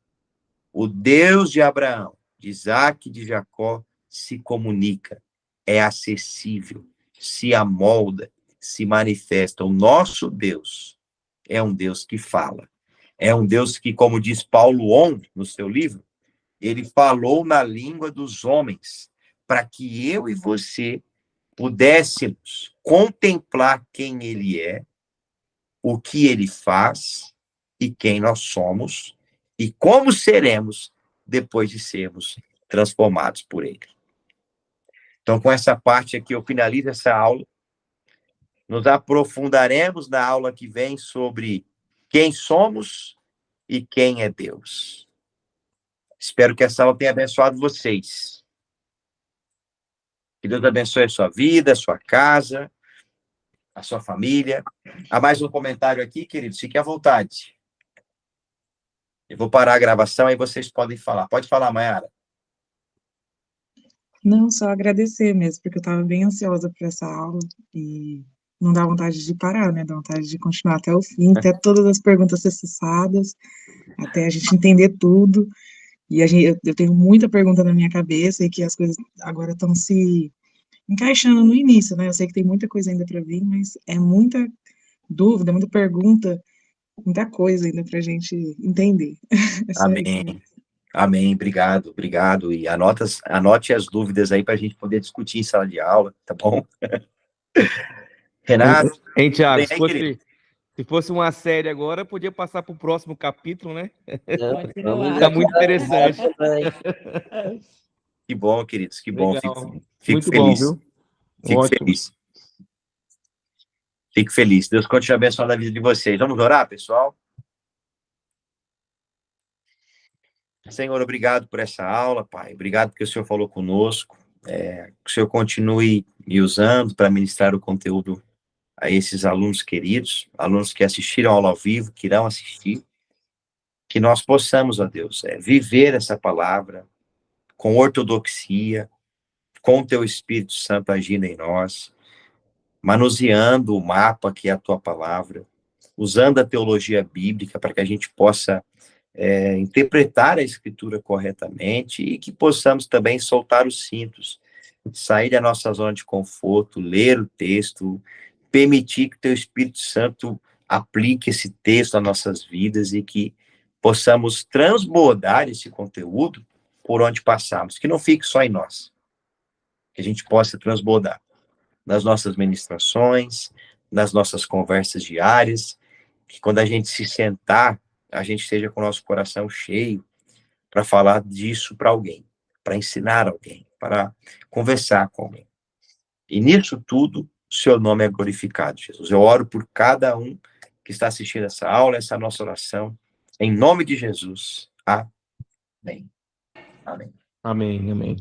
O Deus de Abraão, de Isaac e de Jacó se comunica, é acessível, se amolda, se manifesta. O nosso Deus é um Deus que fala. É um Deus que, como diz Paulo On, no seu livro, ele falou na língua dos homens, para que eu e você pudéssemos contemplar quem ele é, o que ele faz e quem nós somos e como seremos depois de sermos transformados por ele. Então, com essa parte aqui, eu finalizo essa aula. Nos aprofundaremos na aula que vem sobre quem somos e quem é Deus. Espero que essa aula tenha abençoado vocês. Que Deus abençoe a sua vida, a sua casa, a sua família. Há mais um comentário aqui, queridos? Fiquem à vontade. Eu vou parar a gravação, aí vocês podem falar. Pode falar, Mayara. Não, só agradecer mesmo, porque eu estava bem ansiosa por essa aula e não dá vontade de parar, né? Dá vontade de continuar até o fim, até todas as perguntas ser cessadas, até a gente entender tudo. E eu tenho muita pergunta na minha cabeça e que as coisas agora estão se encaixando no início, né? Eu sei que tem muita coisa ainda para vir, mas é muita dúvida, muita pergunta, muita coisa ainda para a gente entender. É só isso, né? Amém. Amém, obrigado. E anote as dúvidas aí para a gente poder discutir em sala de aula, tá bom? Renato, Hein, Thiago, querido? se fosse uma série agora, podia passar para o próximo capítulo, né? Vamos Tá muito interessante. Que bom, queridos, que bom. Legal. Fico Muito feliz. bom, viu? Fico Ótimo. feliz. Fico feliz. Deus continue abençoando a vida de vocês. Vamos orar, pessoal? Senhor, obrigado por essa aula, Pai. Obrigado porque o Senhor falou conosco. Que o Senhor continue me usando para ministrar o conteúdo a esses alunos queridos, alunos que assistiram a aula ao vivo, que irão assistir. Que nós possamos, ó Deus, viver essa palavra com ortodoxia, com o Teu Espírito Santo agindo em nós, manuseando o mapa que é a Tua palavra, usando a teologia bíblica para que a gente possa interpretar a Escritura corretamente e que possamos também soltar os cintos, sair da nossa zona de conforto, ler o texto, permitir que o Teu Espírito Santo aplique esse texto às nossas vidas e que possamos transbordar esse conteúdo por onde passarmos, que não fique só em nós, que a gente possa transbordar nas nossas ministrações, nas nossas conversas diárias, que quando a gente se sentar, a gente esteja com o nosso coração cheio para falar disso para alguém, para ensinar alguém, para conversar com alguém. E nisso tudo, o seu nome é glorificado, Jesus. Eu oro por cada um que está assistindo essa aula, essa nossa oração, em nome de Jesus. Amém. Amém. Amém, amém.